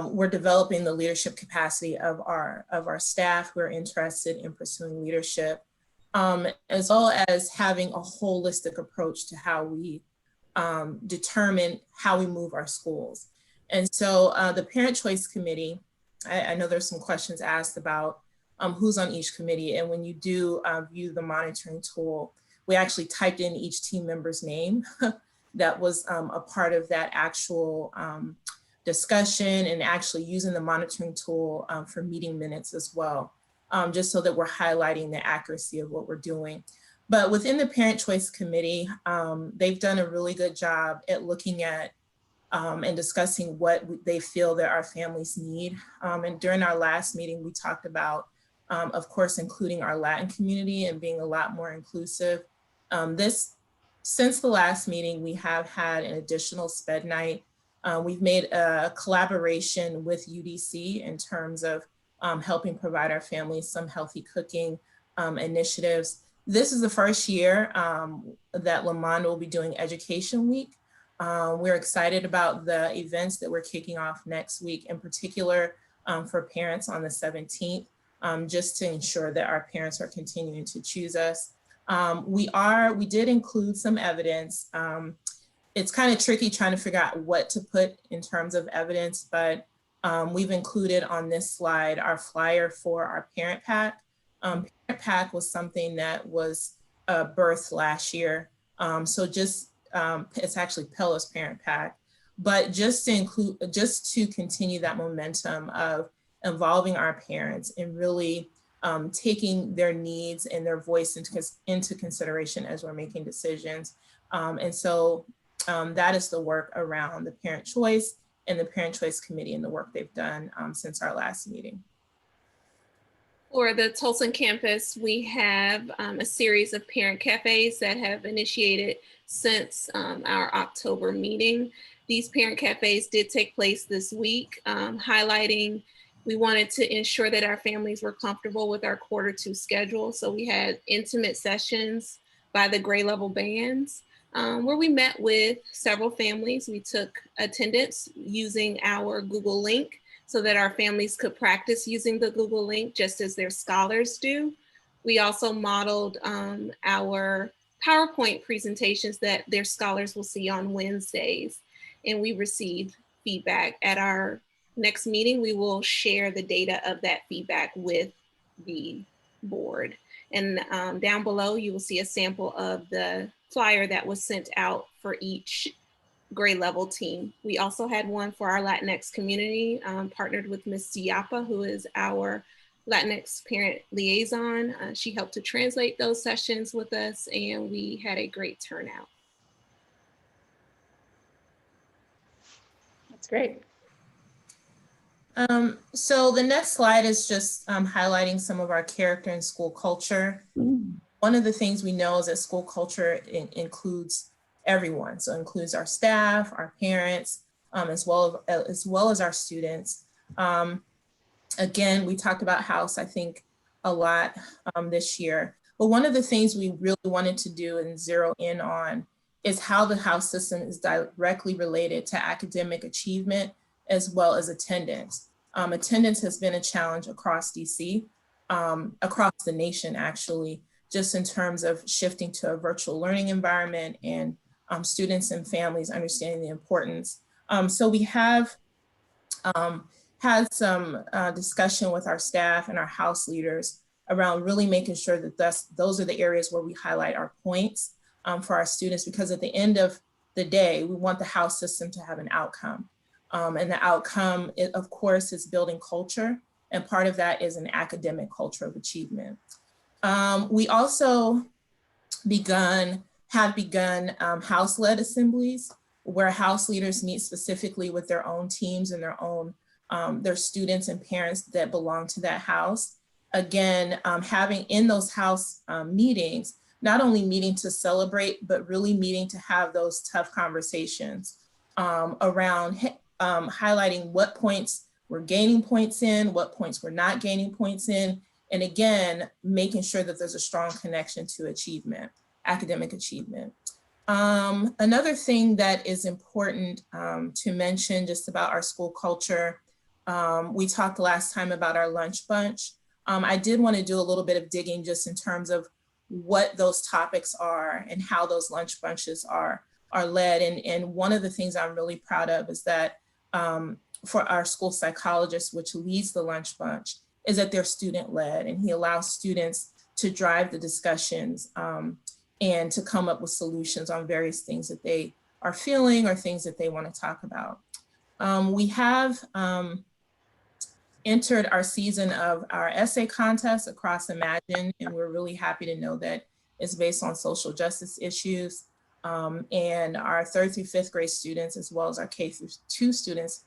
we're developing the leadership capacity of our staff who are interested in pursuing leadership, as well as having a holistic approach to how we determine how we move our schools. And so the Parent Choice Committee, I know there's some questions asked about who's on each committee. And when you do view the monitoring tool, we actually typed in each team member's name that was a part of that actual discussion, and actually using the monitoring tool for meeting minutes as well, just so that we're highlighting the accuracy of what we're doing. But within the Parent Choice Committee, they've done a really good job at looking at and discussing what they feel that our families need. And during our last meeting, we talked about, of course, including our Latin community and being a lot more inclusive. Since the last meeting, we have had an additional SPED night. We've made a collaboration with UDC in terms of helping provide our families some healthy cooking initiatives. This is the first year that Lamont will be doing Education Week. We're excited about the events that we're kicking off next week, in particular for parents on the 17th, just to ensure that our parents are continuing to choose us. We did include some evidence. It's kind of tricky trying to figure out what to put in terms of evidence, but we've included on this slide our flyer for our parent pack. Parent pack was something that was birthed last year. So just, it's actually Pella's parent pack, but just to continue that momentum of involving our parents and really taking their needs and their voice into consideration as we're making decisions. And so that is the work around the Parent Choice and the Parent Choice Committee and the work they've done since our last meeting. For the Tolson campus, we have a series of parent cafes that have initiated since our October meeting. These parent cafes did take place this week, highlighting we wanted to ensure that our families were comfortable with our Q2 schedule. So we had intimate sessions by the grade level bands where we met with several families. We took attendance using our Google link. so that our families could practice using the Google link just as their scholars do. We also modeled our PowerPoint presentations that their scholars will see on Wednesdays, and we received feedback. At our next meeting, we will share the data of that feedback with the board. And down below, you will see a sample of the flyer that was sent out for each grade level team. We also had one for our Latinx community, partnered with Ms. Diapa, who is our Latinx parent liaison. She helped to translate those sessions with us, and we had a great turnout. That's great. So the next slide is just highlighting some of our character and school culture. One of the things we know is that school culture includes everyone. So it includes our staff, our parents, as well as our students. Again, we talked about house, I think, a lot this year. But one of the things we really wanted to do and zero in on is how the house system is directly related to academic achievement as well as attendance. Attendance has been a challenge across DC, across the nation actually, just in terms of shifting to a virtual learning environment and students and families understanding the importance. So we have had some discussion with our staff and our house leaders around really making sure that those are the areas where we highlight our points for our students, because at the end of the day, we want the house system to have an outcome. And the outcome, of course, is building culture. And part of that is an academic culture of achievement. We also have begun house-led assemblies where house leaders meet specifically with their own teams and their students and parents that belong to that house. Again, having in those house meetings, not only meeting to celebrate, but really meeting to have those tough conversations around highlighting what points we're gaining points in, what points we're not gaining points in, and again, making sure that there's a strong connection to achievement, academic achievement. Another thing that is important to mention just about our school culture, we talked last time about our lunch bunch. I did want to do a little bit of digging just in terms of what those topics are and how those lunch bunches are led. And one of the things I'm really proud of is that for our school psychologist, which leads the lunch bunch, is that they're student led, and he allows students to drive the discussions and to come up with solutions on various things that they are feeling or things that they want to talk about. We have entered our season of our essay contest across Imagine, and we're really happy to know that it's based on social justice issues. And our 3rd through 5th grade students, as well as our K-2 students,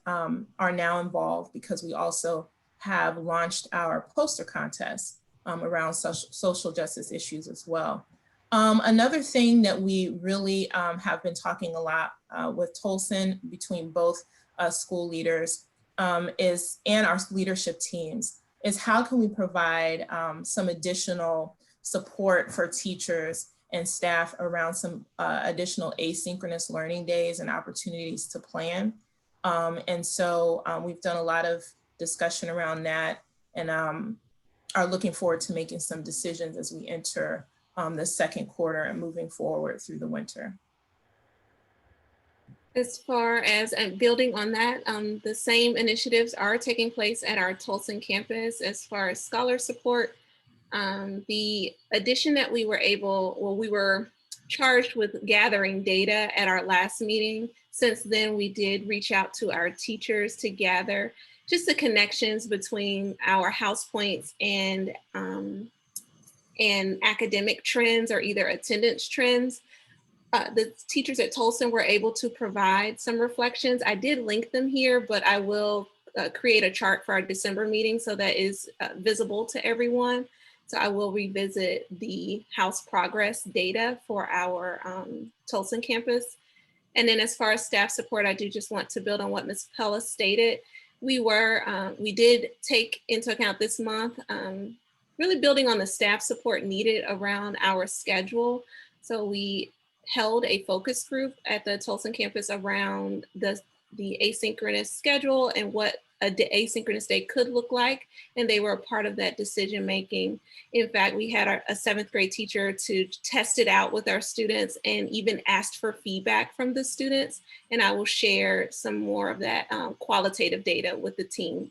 are now involved because we also have launched our poster contest around social justice issues as well. Another thing that we really have been talking a lot with Tolson between both school leaders and our leadership teams is how can we provide some additional support for teachers and staff around some additional asynchronous learning days and opportunities to plan. And so we've done a lot of discussion around that and are looking forward to making some decisions as we enter the 2nd quarter and moving forward through the winter. As far as building on that, the same initiatives are taking place at our Tolson campus as far as scholar support. The addition that we were charged with gathering data at our last meeting. Since then, we did reach out to our teachers to gather just the connections between our house points and academic trends or either attendance trends. The teachers at Tolson were able to provide some reflections. I did link them here, but I will create a chart for our December meeting so that is visible to everyone. So I will revisit the house progress data for our Tolson campus. And then as far as staff support, I do just want to build on what Ms. Pella stated. We did take into account this month, really building on the staff support needed around our schedule. So we held a focus group at the Tolson campus around the the asynchronous schedule and what a asynchronous day could look like, and they were a part of that decision making. In fact, we had a 7th grade teacher to test it out with our students and even asked for feedback from the students. And I will share some more of that qualitative data with the team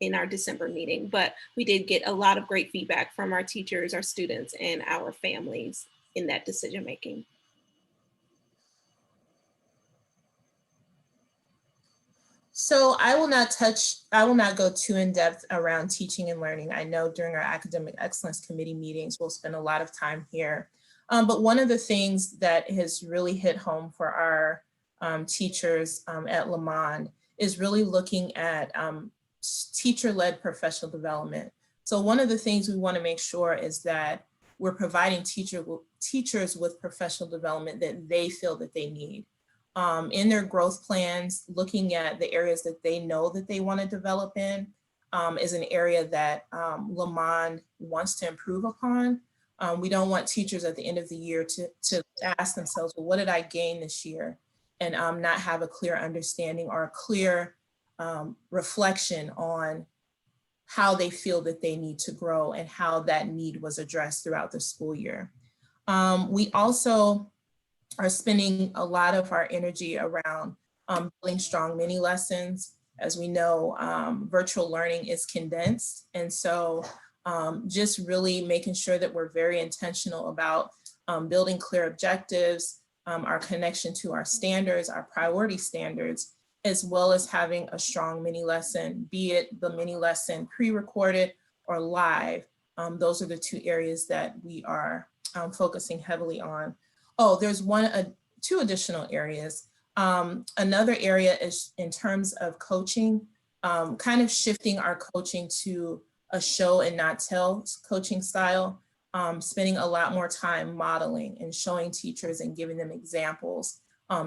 in our December meeting. But we did get a lot of great feedback from our teachers, our students, and our families in that decision making. So I will not go too in depth around teaching and learning. I know during our Academic Excellence Committee meetings, we'll spend a lot of time here. But one of the things that has really hit home for our teachers at Lamond is really looking at teacher-led professional development. So one of the things we want to make sure is that we're providing teachers with professional development that they feel that they need. In their growth plans, looking at the areas that they know that they want to develop in is an area that Lamond wants to improve upon. We don't want teachers at the end of the year to ask themselves, well, what did I gain this year? And not have a clear understanding or a clear reflection on how they feel that they need to grow and how that need was addressed throughout the school year. We also are spending a lot of our energy around building strong mini lessons. As we know, virtual learning is condensed. And so just really making sure that we're very intentional about building clear objectives, our connection to our standards, our priority standards, as well as having a strong mini lesson, be it the mini lesson pre-recorded or live. Those are the 2 areas that we are focusing heavily on. Oh, there's two additional areas. Another area is in terms of coaching, kind of shifting our coaching to a show and not tell coaching style, spending a lot more time modeling and showing teachers and giving them examples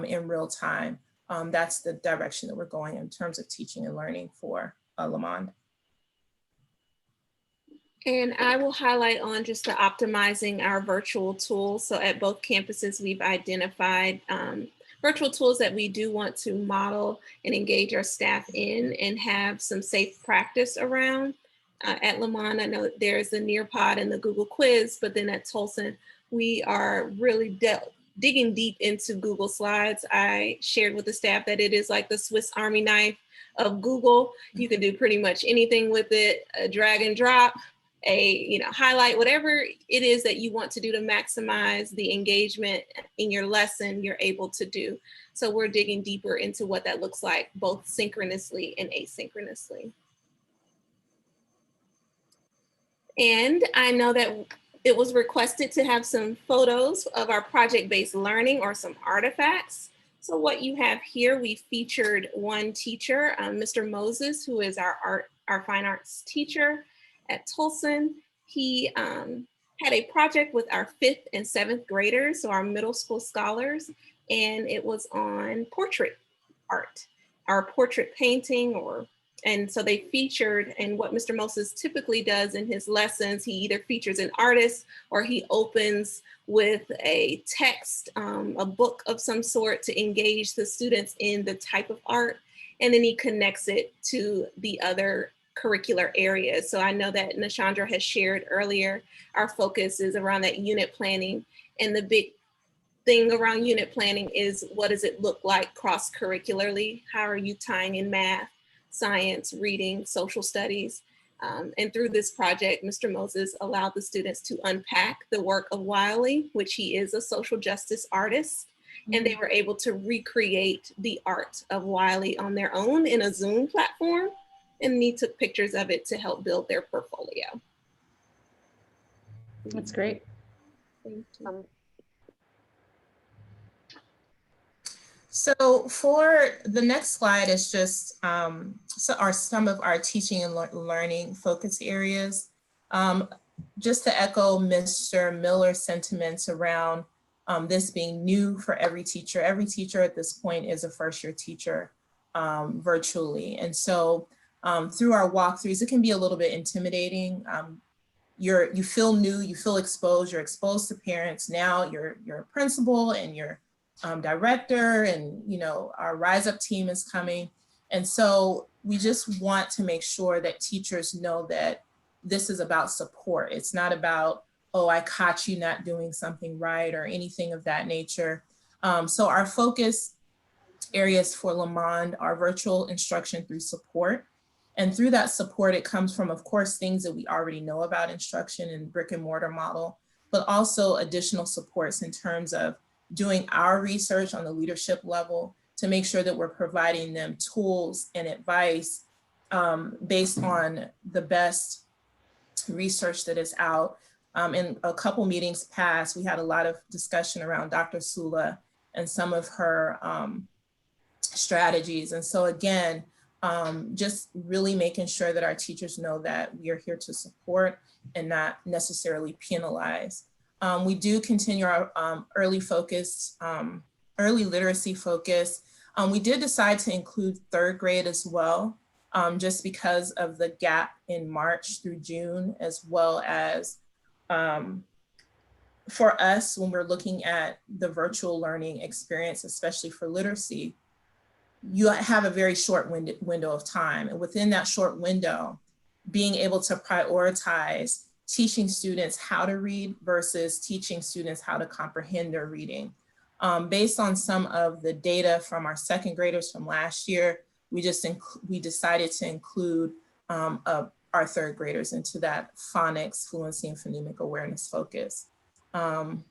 in real time. That's the direction that we're going in terms of teaching and learning for Lamond. And I will highlight on just the optimizing our virtual tools. So at both campuses, we've identified virtual tools that we do want to model and engage our staff in and have some safe practice around. At Lamond, I know there's the Nearpod and the Google Quiz, but then at Tolson, we are really digging deep into Google Slides. I shared with the staff that it is like the Swiss Army knife of Google. You can do pretty much anything with it, a drag and drop, highlight, whatever it is that you want to do to maximize the engagement in your lesson, you're able to do. So we're digging deeper into what that looks like, both synchronously and asynchronously. And I know that it was requested to have some photos of our project-based learning or some artifacts. So what you have here, we featured one teacher, Mr. Moses, who is our fine arts teacher at Tolson. He had a project with our 5th and 7th graders, so our middle school scholars, and it was on portrait art, our portrait painting, and so they featured, and what Mr. Moses typically does in his lessons, he either features an artist or he opens with a text, a book of some sort to engage the students in the type of art, and then he connects it to the other curricular areas. So I know that Nashandra has shared earlier, our focus is around that unit planning, and the big thing around unit planning is what does it look like cross-curricularly? How are you tying in math, science, reading, social studies? And through this project, Mr. Moses allowed the students to unpack the work of Wiley, which he is a social justice artist, and they were able to recreate the art of Wiley on their own in a Zoom platform, and he took pictures of it to help build their portfolio. That's great. Thank you. So for the next slide is just some of our teaching and learning focus areas. Just to echo Mr. Miller's sentiments around this being new for every teacher. Every teacher at this point is a first-year teacher virtually. And so through our walkthroughs, it can be a little bit intimidating. You feel new, you feel exposed, you're exposed to parents. Now you're a principal and you're director, and our Rise Up team is coming. And so we just want to make sure that teachers know that this is about support. It's not about, oh, I caught you not doing something right or anything of that nature. So our focus areas for Lamond are virtual instruction through support. And through that support, it comes from, of course, things that we already know about instruction and brick and mortar model, but also additional supports in terms of doing our research on the leadership level to make sure that we're providing them tools and advice based on the best research that is out. In a couple meetings past, we had a lot of discussion around Dr. Sula and some of her strategies. And so again, just really making sure that our teachers know that we are here to support and not necessarily penalize. We do continue our early literacy focus. We did decide to include third grade as well, just because of the gap in March through June, as well as for us, when we're looking at the virtual learning experience, especially for literacy, you have a very short window of time. And within that short window, being able to prioritize teaching students how to read versus teaching students how to comprehend their reading. Based on some of the data from our second graders from last year, we decided to include our third graders into that phonics, fluency, and phonemic awareness focus. And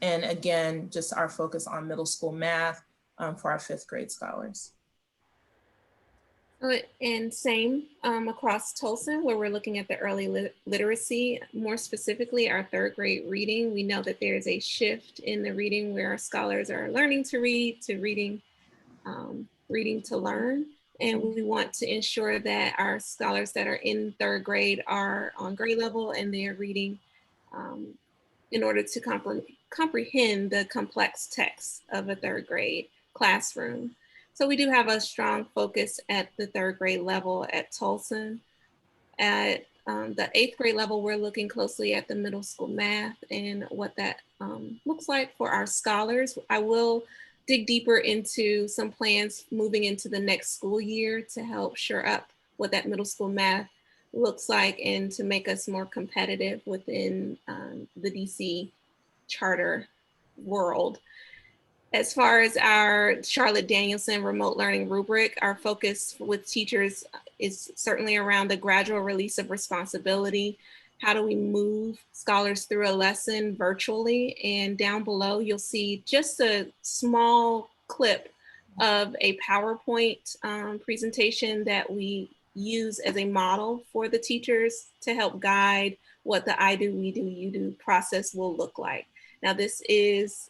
again, just our focus on middle school math for our fifth grade scholars. And same across Tolson, where we're looking at the early literacy, more specifically our third grade reading. We know that there's a shift in the reading where our scholars are learning to read to reading to learn. And we want to ensure that our scholars that are in third grade are on grade level and they're reading in order to comprehend the complex text of a third grade classroom. So we do have a strong focus at the third grade level at Tolson. At the eighth grade level, we're looking closely at the middle school math and what that looks like for our scholars. I will dig deeper into some plans moving into the next school year to help shore up what that middle school math looks like and to make us more competitive within the DC charter world. As far as our Charlotte Danielson remote learning rubric, our focus with teachers is certainly around the gradual release of responsibility. How do we move scholars through a lesson virtually? And down below, you'll see just a small clip of a PowerPoint presentation that we use as a model for the teachers to help guide what the I do, we do, you do process will look like. Now, this is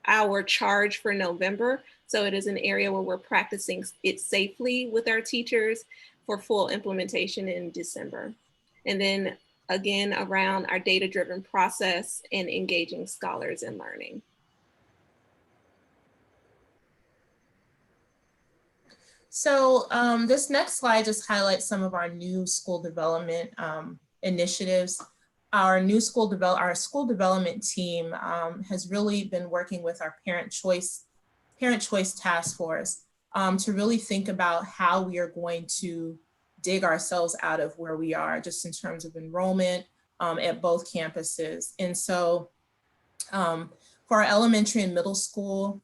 our charge for November. So it is an area where we're practicing it safely with our teachers for full implementation in December. And then again, around our data-driven process and engaging scholars in learning. So this next slide just highlights some of our new school development initiatives. Our school development team has really been working with our parent choice task force to really think about how we are going to dig ourselves out of where we are, just in terms of enrollment at both campuses. And so for our elementary and middle school,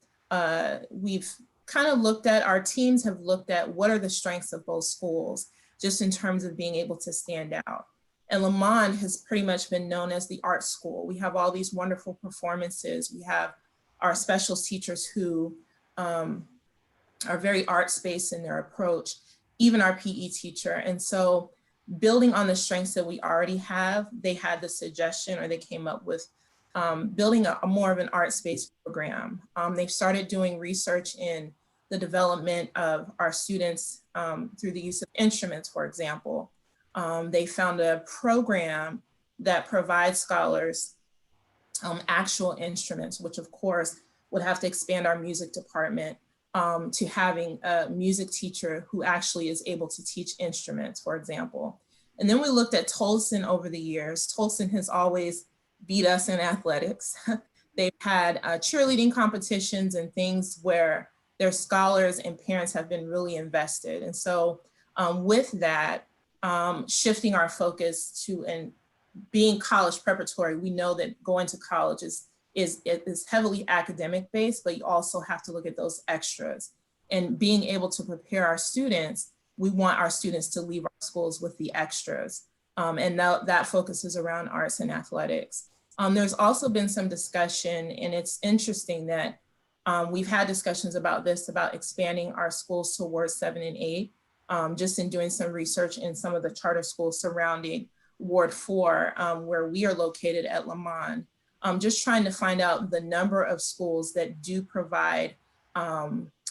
we've kind of our teams have looked at what are the strengths of both schools, just in terms of being able to stand out. And Lamond has pretty much been known as the art school. We have all these wonderful performances. We have our specials teachers who are very art-based in their approach, even our PE teacher. And so building on the strengths that we already have, they had the suggestion, or they came up with building a more of an arts-based program. They've started doing research in the development of our students through the use of instruments, for example. They found a program that provides scholars actual instruments, which of course would have to expand our music department to having a music teacher who actually is able to teach instruments, for example. And then we looked at Tolson over the years. Tolson has always beat us in athletics. They've had cheerleading competitions and things where their scholars and parents have been really invested. And so with that, shifting our focus to and being college preparatory, we know that going to college is heavily academic based, but you also have to look at those extras. And being able to prepare our students, we want our students to leave our schools with the extras. And that focuses around arts and athletics. There's also been some discussion, and it's interesting that we've had discussions about this, about expanding our schools towards 7 and 8, just in doing some research in some of the charter schools surrounding Ward 4, where we are located at Lamont. Just trying to find out the number of schools that do provide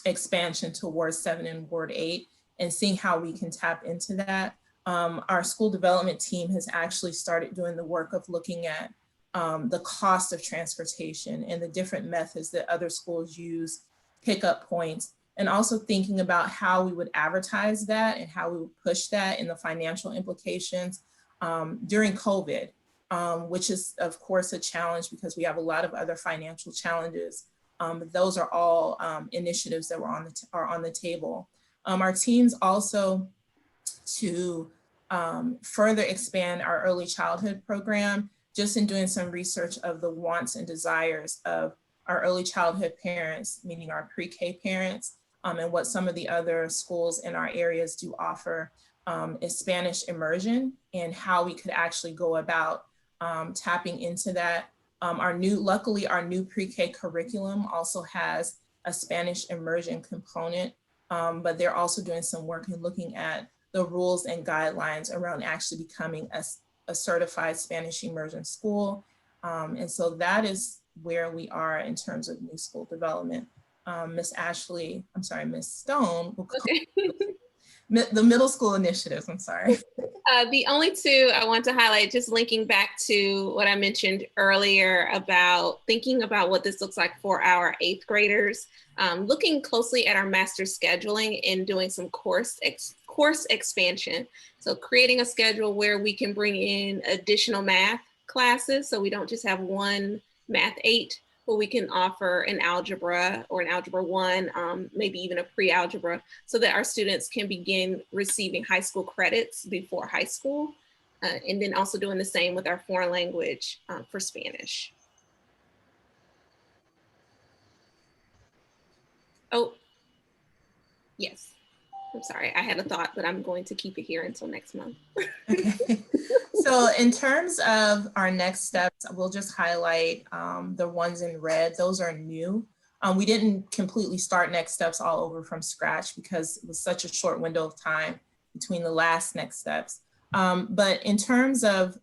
expansion towards 7 and Ward 8 and seeing how we can tap into that. Our school development team has actually started doing the work of looking at the cost of transportation and the different methods that other schools use, pickup points, and also thinking about how we would advertise that and how we would push that and the financial implications during COVID, which is of course a challenge because we have a lot of other financial challenges. But those are all initiatives that are on the table. Our teams also to further expand our early childhood program, just in doing some research of the wants and desires of our early childhood parents, meaning our pre-K parents, and what some of the other schools in our areas do offer is Spanish immersion and how we could actually go about tapping into that. Luckily, our new pre-K curriculum also has a Spanish immersion component, but they're also doing some work in looking at the rules and guidelines around actually becoming a certified Spanish immersion school. And so that is where we are in terms of new school development. Miss Stone will okay. the middle school initiatives, I'm sorry. The only two I want to highlight, just linking back to what I mentioned earlier about thinking about what this looks like for our 8th graders, looking closely at our master scheduling and doing some course expansion. So creating a schedule where we can bring in additional math classes. So we don't just have one Math 8, but we can offer an algebra or an algebra 1, maybe even a pre-algebra, so that our students can begin receiving high school credits before high school. And then also doing the same with our foreign language for Spanish. Oh, yes. I'm sorry, I had a thought, but I'm going to keep it here until next month. Okay. So in terms of our next steps, we'll just highlight the ones in red. Those are new. We didn't completely start next steps all over from scratch because it was such a short window of time between the last next steps. But in terms of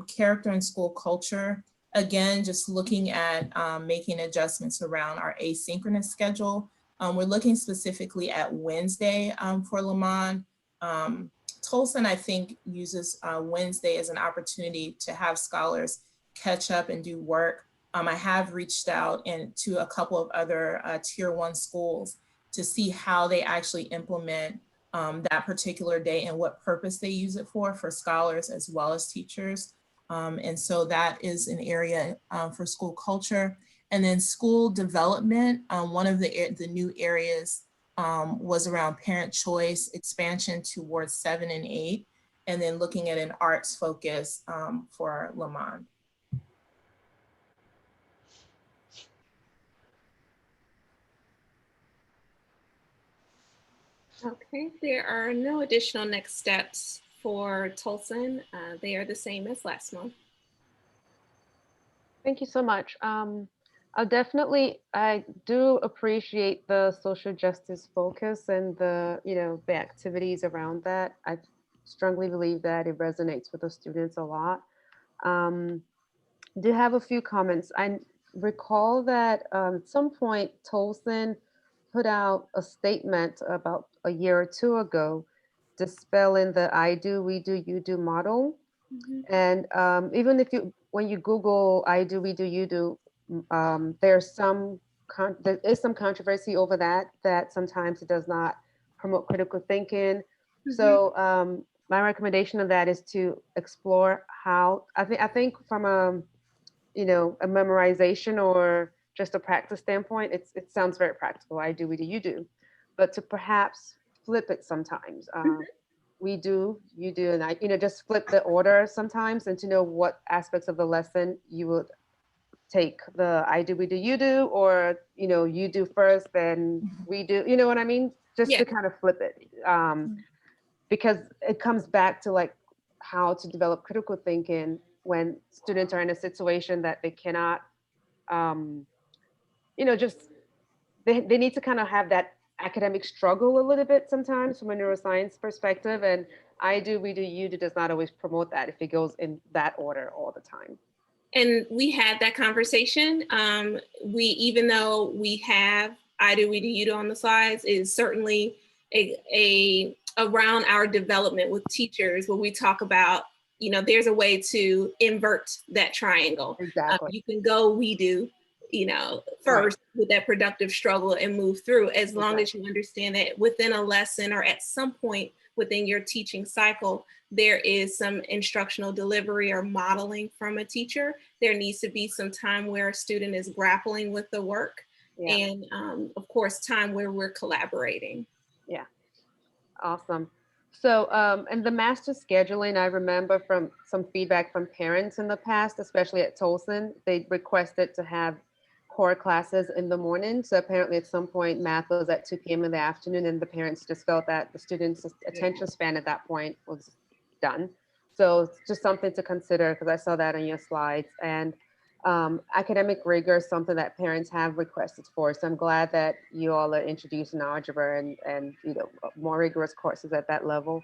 character and school culture, again, just looking at making adjustments around our asynchronous schedule. We're looking specifically at Wednesday for Lamont. Tolson, I think, uses Wednesday as an opportunity to have scholars catch up and do work. I have reached out to a couple of other tier 1 schools to see how they actually implement that particular day and what purpose they use it for scholars as well as teachers. And so that is an area for school culture. And then school development, one of the new areas was around parent choice, expansion towards 7 and 8, and then looking at an arts focus for Lamont. Okay, there are no additional next steps for Tolson. They are the same as last month. Thank you so much. I do appreciate the social justice focus and the activities around that. I strongly believe that it resonates with the students a lot. Do have a few comments. I recall that at some point Tolson put out a statement about a year or two ago dispelling the I do, we do, you do model. And even when you Google I do, we do, you do, there is some controversy over that sometimes it does not promote critical thinking. So my recommendation of that is to explore how I think from you know, a memorization or just a practice standpoint, it sounds very practical. I do, we do, you do. But to perhaps flip it sometimes. We do, you do, and I, you know, just flip the order sometimes, and to know what aspects of the lesson you would take the I do, we do, you do, or, you know, you do first, then we do, you know what I mean? Just Yeah. to kind of flip it. Because it comes back to like how to develop critical thinking when students are in a situation that they cannot, you know, just, they need to kind of have that academic struggle a little bit sometimes from a neuroscience perspective. And I do, we do, you do does not always promote that if it goes in that order all the time. And we had that conversation. Even though we have I do, we do, you do on the slides, is certainly a around our development with teachers where we talk about, you know, there's a way to invert that triangle. Exactly. You can go we do, you know, first with that productive struggle and move through, as long as you understand that within a lesson or at some point within your teaching cycle, there is some instructional delivery or modeling from a teacher. There needs to be some time where a student is grappling with the work, and of course, time where we're collaborating. Yeah, awesome. So, and the master scheduling, I remember from some feedback from parents in the past, especially at Tolson, they requested to have core classes in the morning. So apparently at some point math was at 2 p.m. in the afternoon, and the parents just felt that the students' attention span at that point was done. So it's just something to consider, because I saw that in your slides. And academic rigor is something that parents have requested for. So I'm glad that you all are introducing algebra and you know, more rigorous courses at that level.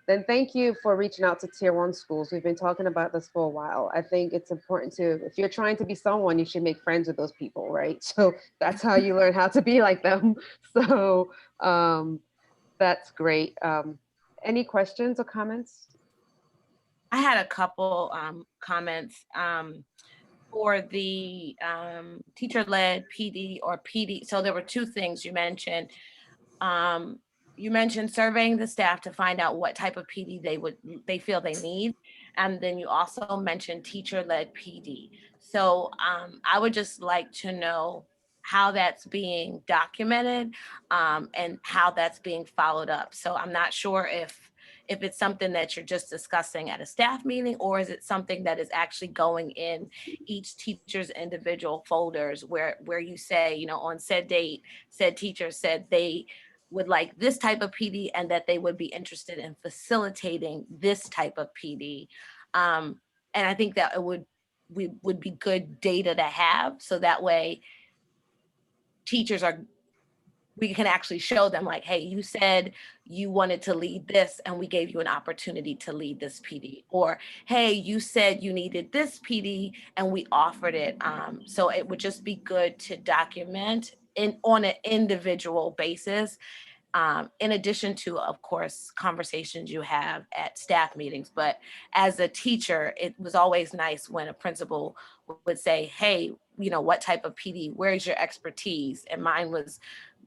Then thank you for reaching out to Tier 1 schools. We've been talking about this for a while. I think it's important to, if you're trying to be someone, you should make friends with those people, right? So that's how you learn how to be like them. So that's great. Any questions or comments? I had a couple comments for the teacher-led PD or PD. So there were two things you mentioned. You mentioned surveying the staff to find out what type of PD they feel they need. And then you also mentioned teacher-led PD. So I would just like to know how that's being documented and how that's being followed up. So I'm not sure if it's something that you're just discussing at a staff meeting, or is it something that is actually going in each teacher's individual folders where you say, you know, on said date, said teacher said they would like this type of PD and that they would be interested in facilitating this type of PD. And I think that it would be good data to have, so that way we can actually show them like, hey, you said you wanted to lead this and we gave you an opportunity to lead this PD. Or, hey, you said you needed this PD and we offered it. So it would just be good to document on an individual basis, in addition to, of course, conversations you have at staff meetings. But as a teacher, it was always nice when a principal would say, hey, you know, what type of PD, where's your expertise? And mine was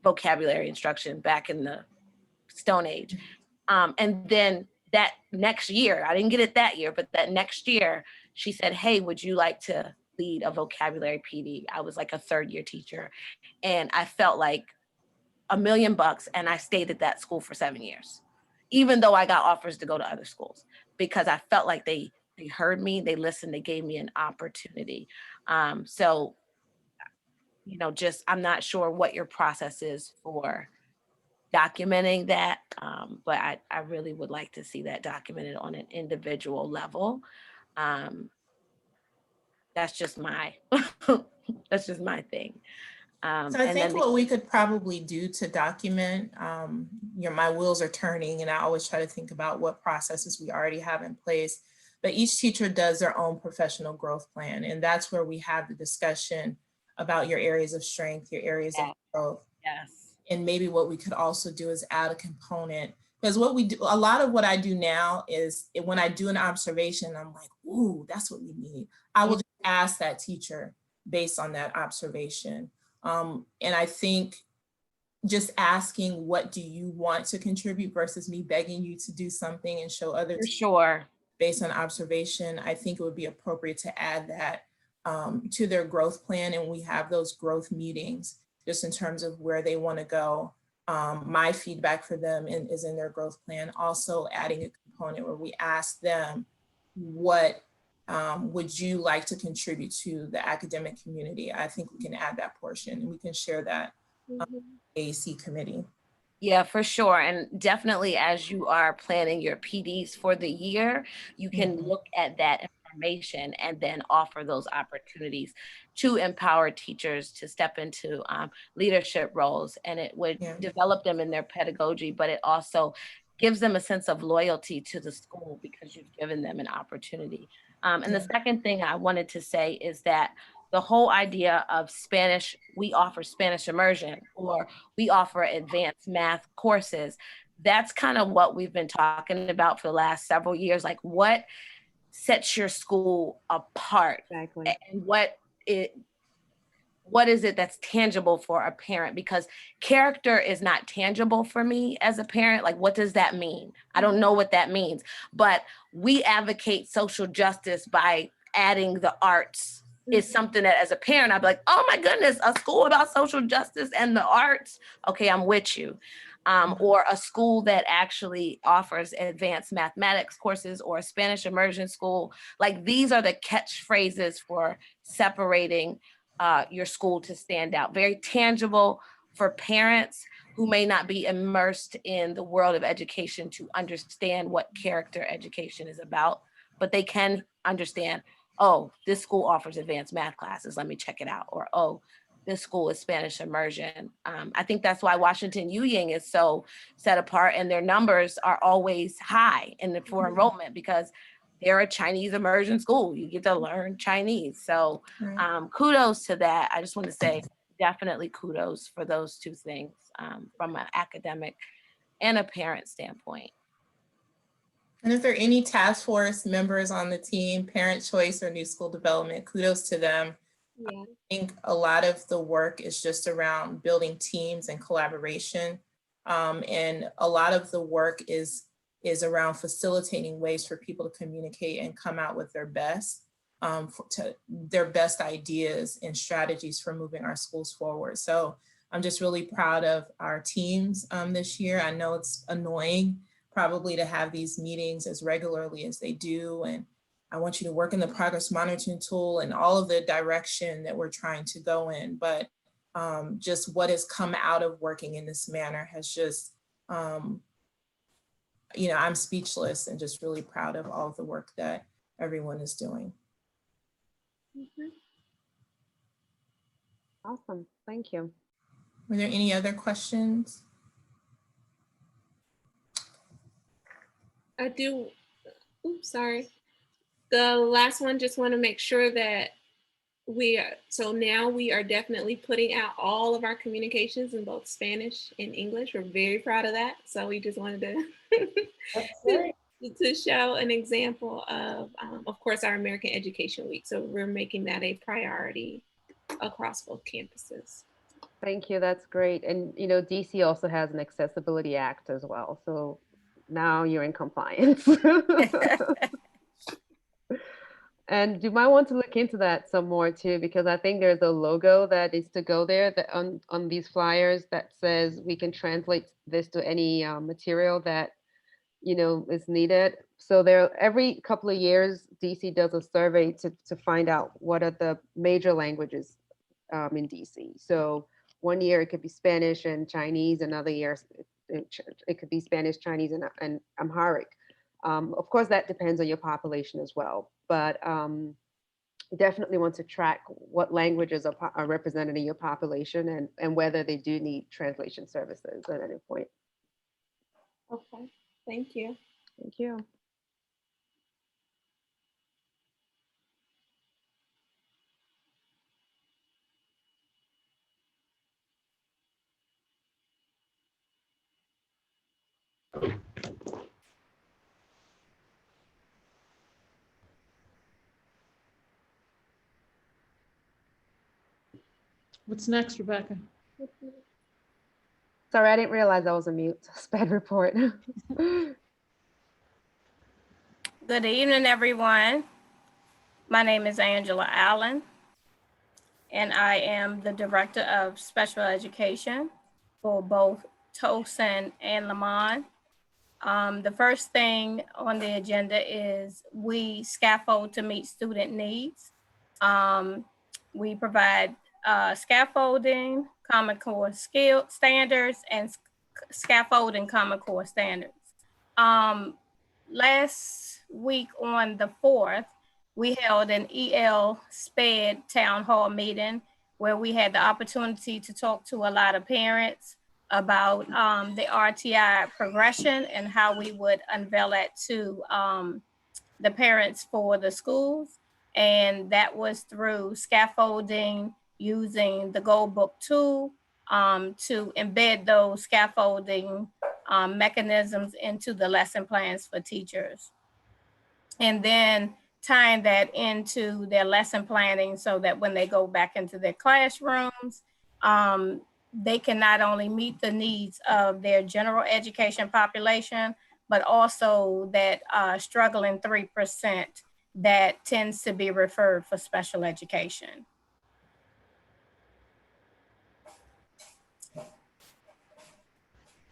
vocabulary instruction back in the Stone Age. And then that next year, I didn't get it that year, but that next year, she said, hey, would you like to lead a vocabulary PD? I was like a third-year teacher. And I felt like $1 million, and I stayed at that school for 7 years, even though I got offers to go to other schools, because I felt like they heard me, they listened, they gave me an opportunity. So, you know, just, I'm not sure what your process is for documenting that, but I really would like to see that documented on an individual level. That's just my, that's just my thing. So I think what we could probably do to document, you know, my wheels are turning and I always try to think about what processes we already have in place, but each teacher does their own professional growth plan. And that's where we have the discussion about your areas of strength, your areas of growth. Yes. And maybe what we could also do is add a component, because what we do, a lot of what I do now is when I do an observation, I'm like, ooh, that's what we need. I will just ask that teacher based on that observation. And I think just asking, what do you want to contribute versus me begging you to do something and show others For sure. based on observation, I think it would be appropriate to add that to their growth plan, and we have those growth meetings just in terms of where they want to go. My feedback for them is in their growth plan, also adding a component where we ask them, what would you like to contribute to the academic community? I think we can add that portion and we can share that AAC committee. Yeah, for sure. And definitely as you are planning your PDs for the year, you can look at that information and then offer those opportunities to empower teachers to step into leadership roles. And it would develop them in their pedagogy, but it also gives them a sense of loyalty to the school because you've given them an opportunity. And the second thing I wanted to say is that the whole idea of Spanish, we offer Spanish immersion or we offer advanced math courses. That's kind of what we've been talking about for the last several years. Like what sets your school apart? Exactly. And what is it that's tangible for a parent? Because character is not tangible for me as a parent. Like, what does that mean? I don't know what that means, but we advocate social justice by adding the arts. Is something that as a parent, I'd be like, oh my goodness, a school about social justice and the arts. Okay, I'm with you. Or a school that actually offers advanced mathematics courses or a Spanish immersion school. Like these are the catchphrases for separating your school to stand out. Very tangible for parents who may not be immersed in the world of education to understand what character education is about, but they can understand, oh, this school offers advanced math classes, let me check it out. Or, oh, this school is Spanish immersion. I think that's why Washington Yu-Ying is so set apart and their numbers are always high for enrollment because they're a Chinese immersion school. You get to learn Chinese. So kudos to that. I just want to say definitely kudos for those two things from an academic and a parent standpoint. And if there are any task force members on the team, parent choice or new school development, kudos to them. Yeah. I think a lot of the work is just around building teams and collaboration. And a lot of the work is around facilitating ways for people to communicate and come out with their best, their best ideas and strategies for moving our schools forward. So I'm just really proud of our teams this year. I know it's annoying probably to have these meetings as regularly as they do. And I want you to work in the progress monitoring tool and all of the direction that we're trying to go in. But just what has come out of working in this manner has just, I'm speechless and just really proud of all of the work that everyone is doing. Awesome, thank you. Were there any other questions? I do, oops, sorry. The last one, just want to make sure that now we are definitely putting out all of our communications in both Spanish and English. We're very proud of that. So we just wanted to show an example of course, our American Education Week. So we're making that a priority across both campuses. Thank you, that's great. And DC also has an Accessibility Act as well. So now you're in compliance. And you might want to look into that some more too, because I think there's a logo that is to go there that on these flyers that says we can translate this to any material that is needed. So every couple of years, DC does a survey to find out what are the major languages in DC. So one year it could be Spanish and Chinese, another year it could be Spanish, Chinese, and Amharic. Of course, that depends on your population as well, but definitely want to track what languages are represented in your population and whether they do need translation services at any point. Okay, thank you. Thank you. What's next, Rebecca? Sorry, I didn't realize I was on mute. SPED report. Good evening, everyone. My name is Angela Allen. and I am the Director of Special Education for both Towson and Lamont. The first thing on the agenda is we scaffold to meet student needs. We provide scaffolding, Common Core skill standards, and scaffolding Common Core standards. Last week on the 4th, we held an EL SPED town hall meeting where we had the opportunity to talk to a lot of parents about the RTI progression and how we would unveil it to the parents for the schools. And that was through scaffolding using the Gold Book tool to embed those scaffolding mechanisms into the lesson plans for teachers. And then tying that into their lesson planning so that when they go back into their classrooms, they can not only meet the needs of their general education population, but also that struggling 3% that tends to be referred for special education.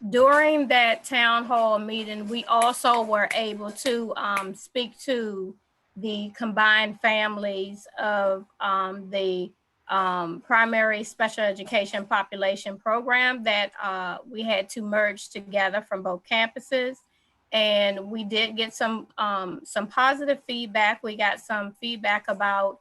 During that town hall meeting, we also were able to speak to the combined families of the primary special education population program that we had to merge together from both campuses. And we did get some positive feedback. We got some feedback about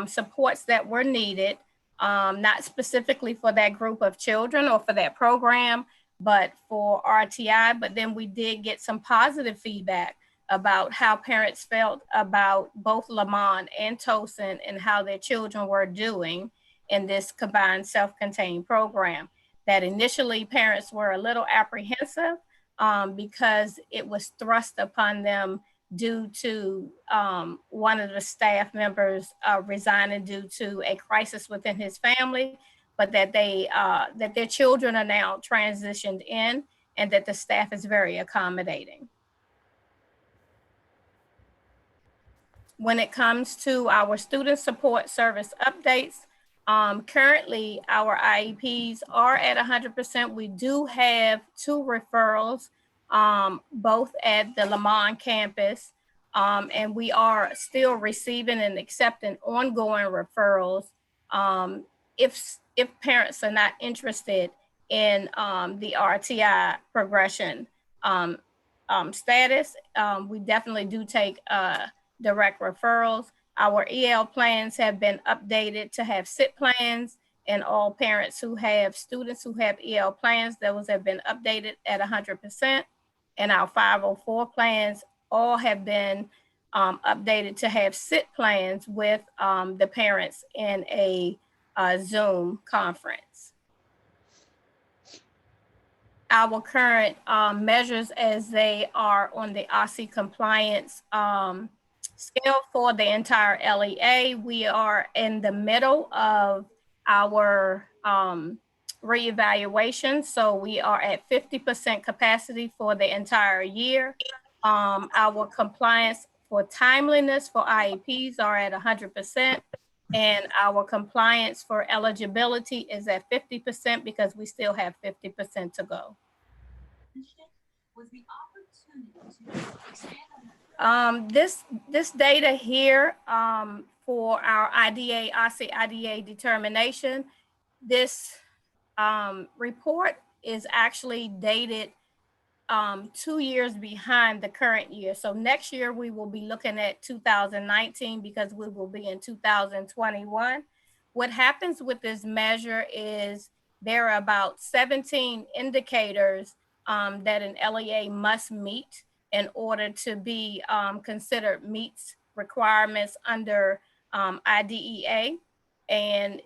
supports that were needed, not specifically for that group of children or for that program, but for RTI. But then we did get some positive feedback about how parents felt about both Lamont and Towson and how their children were doing in this combined self-contained program. That initially parents were a little apprehensive because it was thrust upon them due to one of the staff members resigning due to a crisis within his family, but that that their children are now transitioned in and that the staff is very accommodating. When it comes to our student support service updates, currently our IEPs are at 100%. We do have 2 referrals, both at the Lamont campus, and we are still receiving and accepting ongoing referrals if parents are not interested in the RTI progression status. We definitely do take direct referrals. Our EL plans have been updated to have SIT plans, and all parents who have students who have EL plans, those have been updated at 100%. And our 504 plans all have been updated to have SIT plans with the parents in a Zoom conference. Our current measures as they are on the OSCE compliance scale for the entire LEA, we are in the middle of our reevaluation. So we are at 50% capacity for the entire year. Our compliance for timeliness for IEPs are at 100%. And our compliance for eligibility is at 50% because we still have 50% to go. This data here for our IDA, OSCE IDA determination, this report is actually dated 2 years behind the current year. So next year we will be looking at 2019 because we will be in 2021. What happens with this measure is there are about 17 indicators that an LEA must meet in order to be considered meets requirements under IDEA. And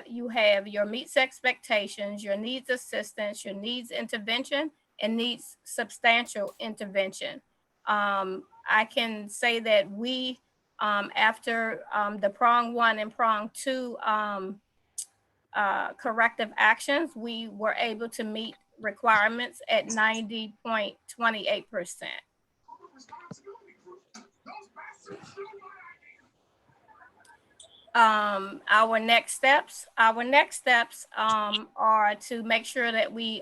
you have your meets expectations, your needs assistance, your needs intervention, and needs substantial intervention. I can say that we, after the prong 1 and prong 2 corrective actions, we were able to meet requirements at 90.28%. our next steps. Our next steps are to make sure that we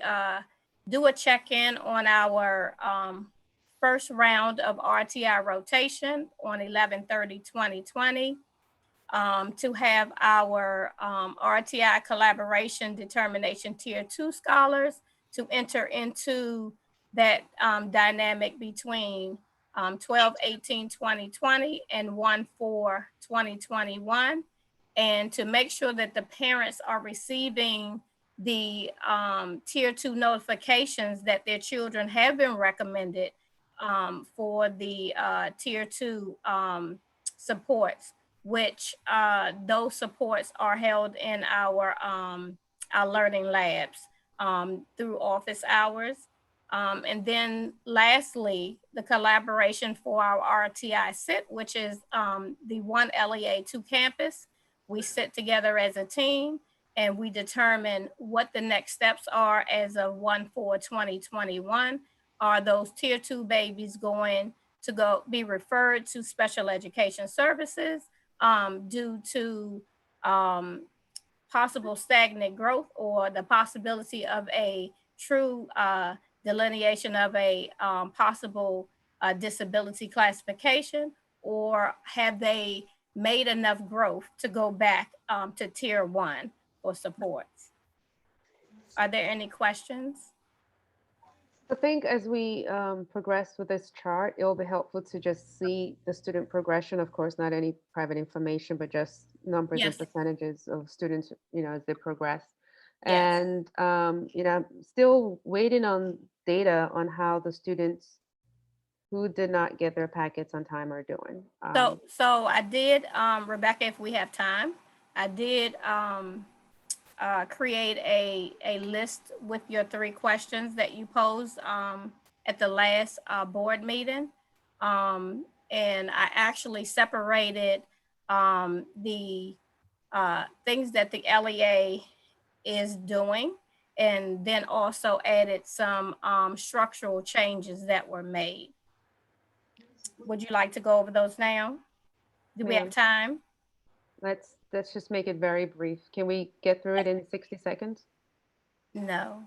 do a check-in on our first round of RTI rotation on 11/30/2020, to have our RTI collaboration determination tier 2 scholars to enter into that dynamic between 12/18/2020 and 1/4/2021, and to make sure that the parents are receiving the tier 2 notifications that their children have been recommended for the tier 2 supports, which those supports are held in our learning labs through office hours. And then lastly, the collaboration for our RTI sit, which is the one LEA 2 campus. We sit together as a team and we determine what the next steps are as of 1/4/2021. Are those tier 2 babies going to be referred to special education services due to possible stagnant growth, or the possibility of a true delineation of a possible disability classification, or have they made enough growth to go back to tier 1 for supports? Are there any questions? I think as we progress with this chart, it will be helpful to just see the student progression. Of course, not any private information, but just numbers and percentages of students, as they progress. And, I'm still waiting on data on how the students who did not get their packets on time are doing. So I did, Rebecca, if we have time, I did create a list with your 3 questions that you posed at the last board meeting. And I actually separated the things that the LEA is doing, and then also added some structural changes that were made. Would you like to go over those now? Do we have time? Let's just make it very brief. Can we get through it in 60 seconds? No.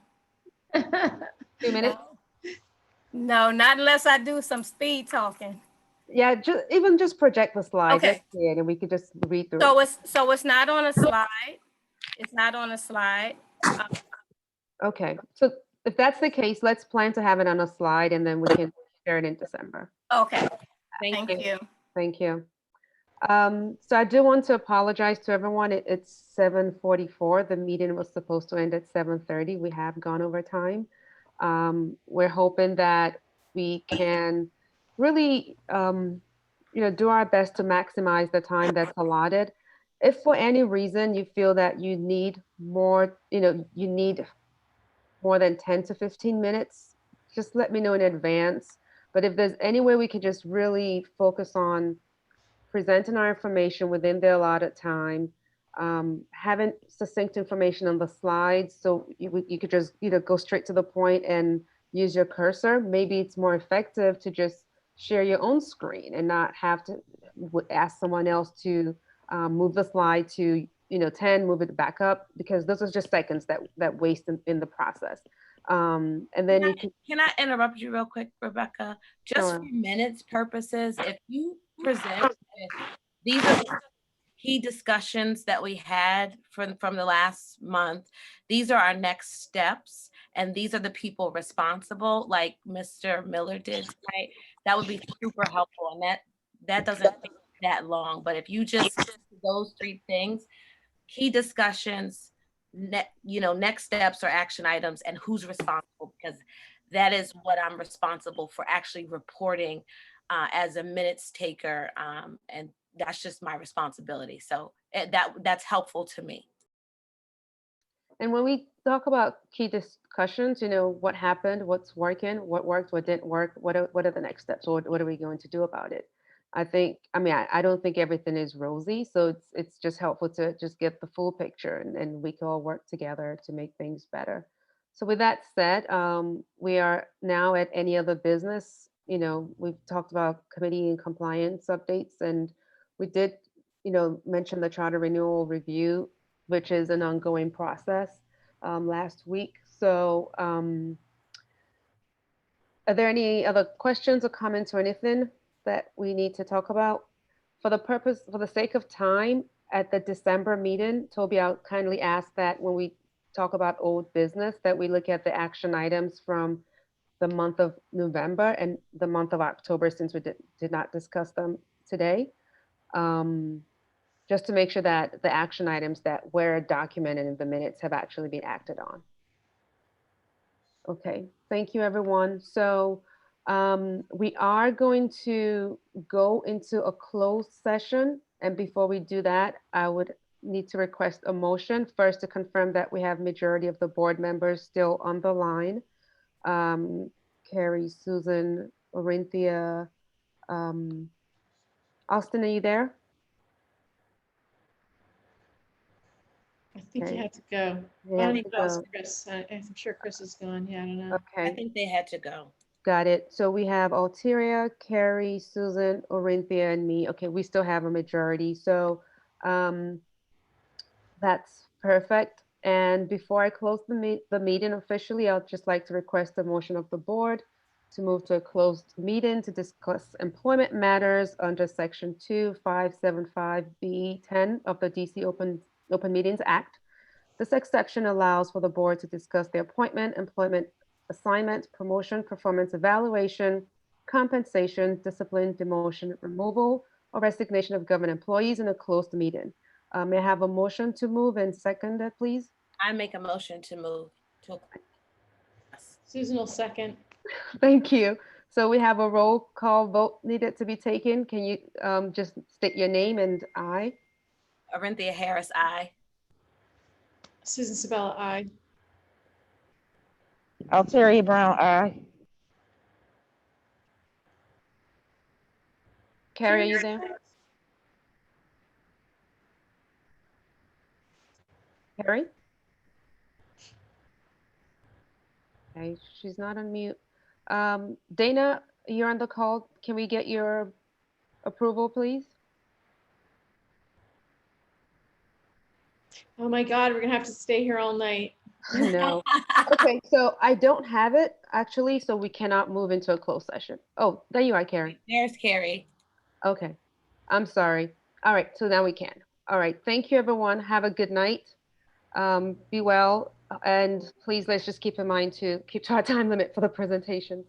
2 minutes? No, not unless I do some speed talking. Yeah, just project the slide. Okay. Let's see it, and we could just read through So it. it's not on a slide. It's not on a slide. Okay, so if that's the case, let's plan to have it on a slide, and then we can share it in December. Okay. Thank you. Thank you. So I do want to apologize to everyone. It's 7:44. The meeting was supposed to end at 7:30. We have gone over time. We're hoping that we can really, do our best to maximize the time that's allotted. If for any reason you feel that you need more, you need more than 10 to 15 minutes, just let me know in advance. But if there's any way we can just really focus on presenting our information within the allotted time, having succinct information on the slides, so you could just go straight to the point and use your cursor. Maybe it's more effective to just share your own screen and not have to ask someone else to move the slide to 10, move it back up, because those are just seconds that waste in the process. And then can I interrupt you real quick, Rebecca? Just Sure. for minutes purposes, if you present, these are the key discussions that we had from the last month. These are our next steps, and these are the people responsible, like Mr. Miller did tonight. That would be super helpful, and that doesn't take that long. But if you just those 3 things, key discussions, next steps or action items, and who's responsible, because that is what I'm responsible for actually reporting as a minutes taker, and that's just my responsibility. So that's helpful to me. And when we talk about key discussions, what happened, what's working, what worked, what didn't work, what are the next steps, or what are we going to do about it? I don't think everything is rosy, so it's just helpful to just get the full picture, and we can all work together to make things better. So with that said, we are now at any other business. We've talked about committee and compliance updates, and we did, mentioned the charter renewal review, which is an ongoing process last week. So are there any other questions or comments or anything that we need to talk about? For the sake of time, at the December meeting, Toby, I'll kindly ask that when we talk about old business, that we look at the action items from the month of November and the month of October, since we did not discuss them today. Just to make sure that the action items that were documented in the minutes have actually been acted on. Okay, thank you, everyone. So we are going to go into a closed session. And before we do that, I would need to request a motion first to confirm that we have majority of the board members still on the line. Carrie, Susan, Orinthia, Austin, are you there? I think Okay. you had to go. They I have don't to know if go. Chris. I'm sure Chris is gone. Yeah, I don't know. Okay. I think they had to go. Got it. So we have Alteria, Carrie, Susan, Orinthia, and me. Okay, we still have a majority. So that's perfect. And before I close the meeting officially, I'd just like to request a motion of the board to move to a closed meeting to discuss employment matters under Section 2575B10 of the DC Open Meetings Act. This exception allows for the board to discuss the appointment, employment assignment, promotion, performance evaluation, compensation, discipline, demotion, removal, or resignation of government employees in a closed meeting. May I have a motion to move and second it, please? I make a motion to move to. Susan will second. Thank you. So we have a roll call vote needed to be taken. Can you just state your name and I? Arinthia Harris, aye. Susan Sabella, aye. Alteria Brown, aye. Carrie, are you there? Carrie? Okay, she's not on mute. Dana, you're on the call. Can we get your approval, please? Oh my God, we're gonna have to stay here all night. No. Okay, so I don't have it actually, so we cannot move into a closed session. Oh, there you are, Carrie. There's Carrie. Okay, I'm sorry. All right, so now we can. All right, thank you, everyone. Have a good night. Be well, and please let's just keep in mind to keep to our time limit for the presentations.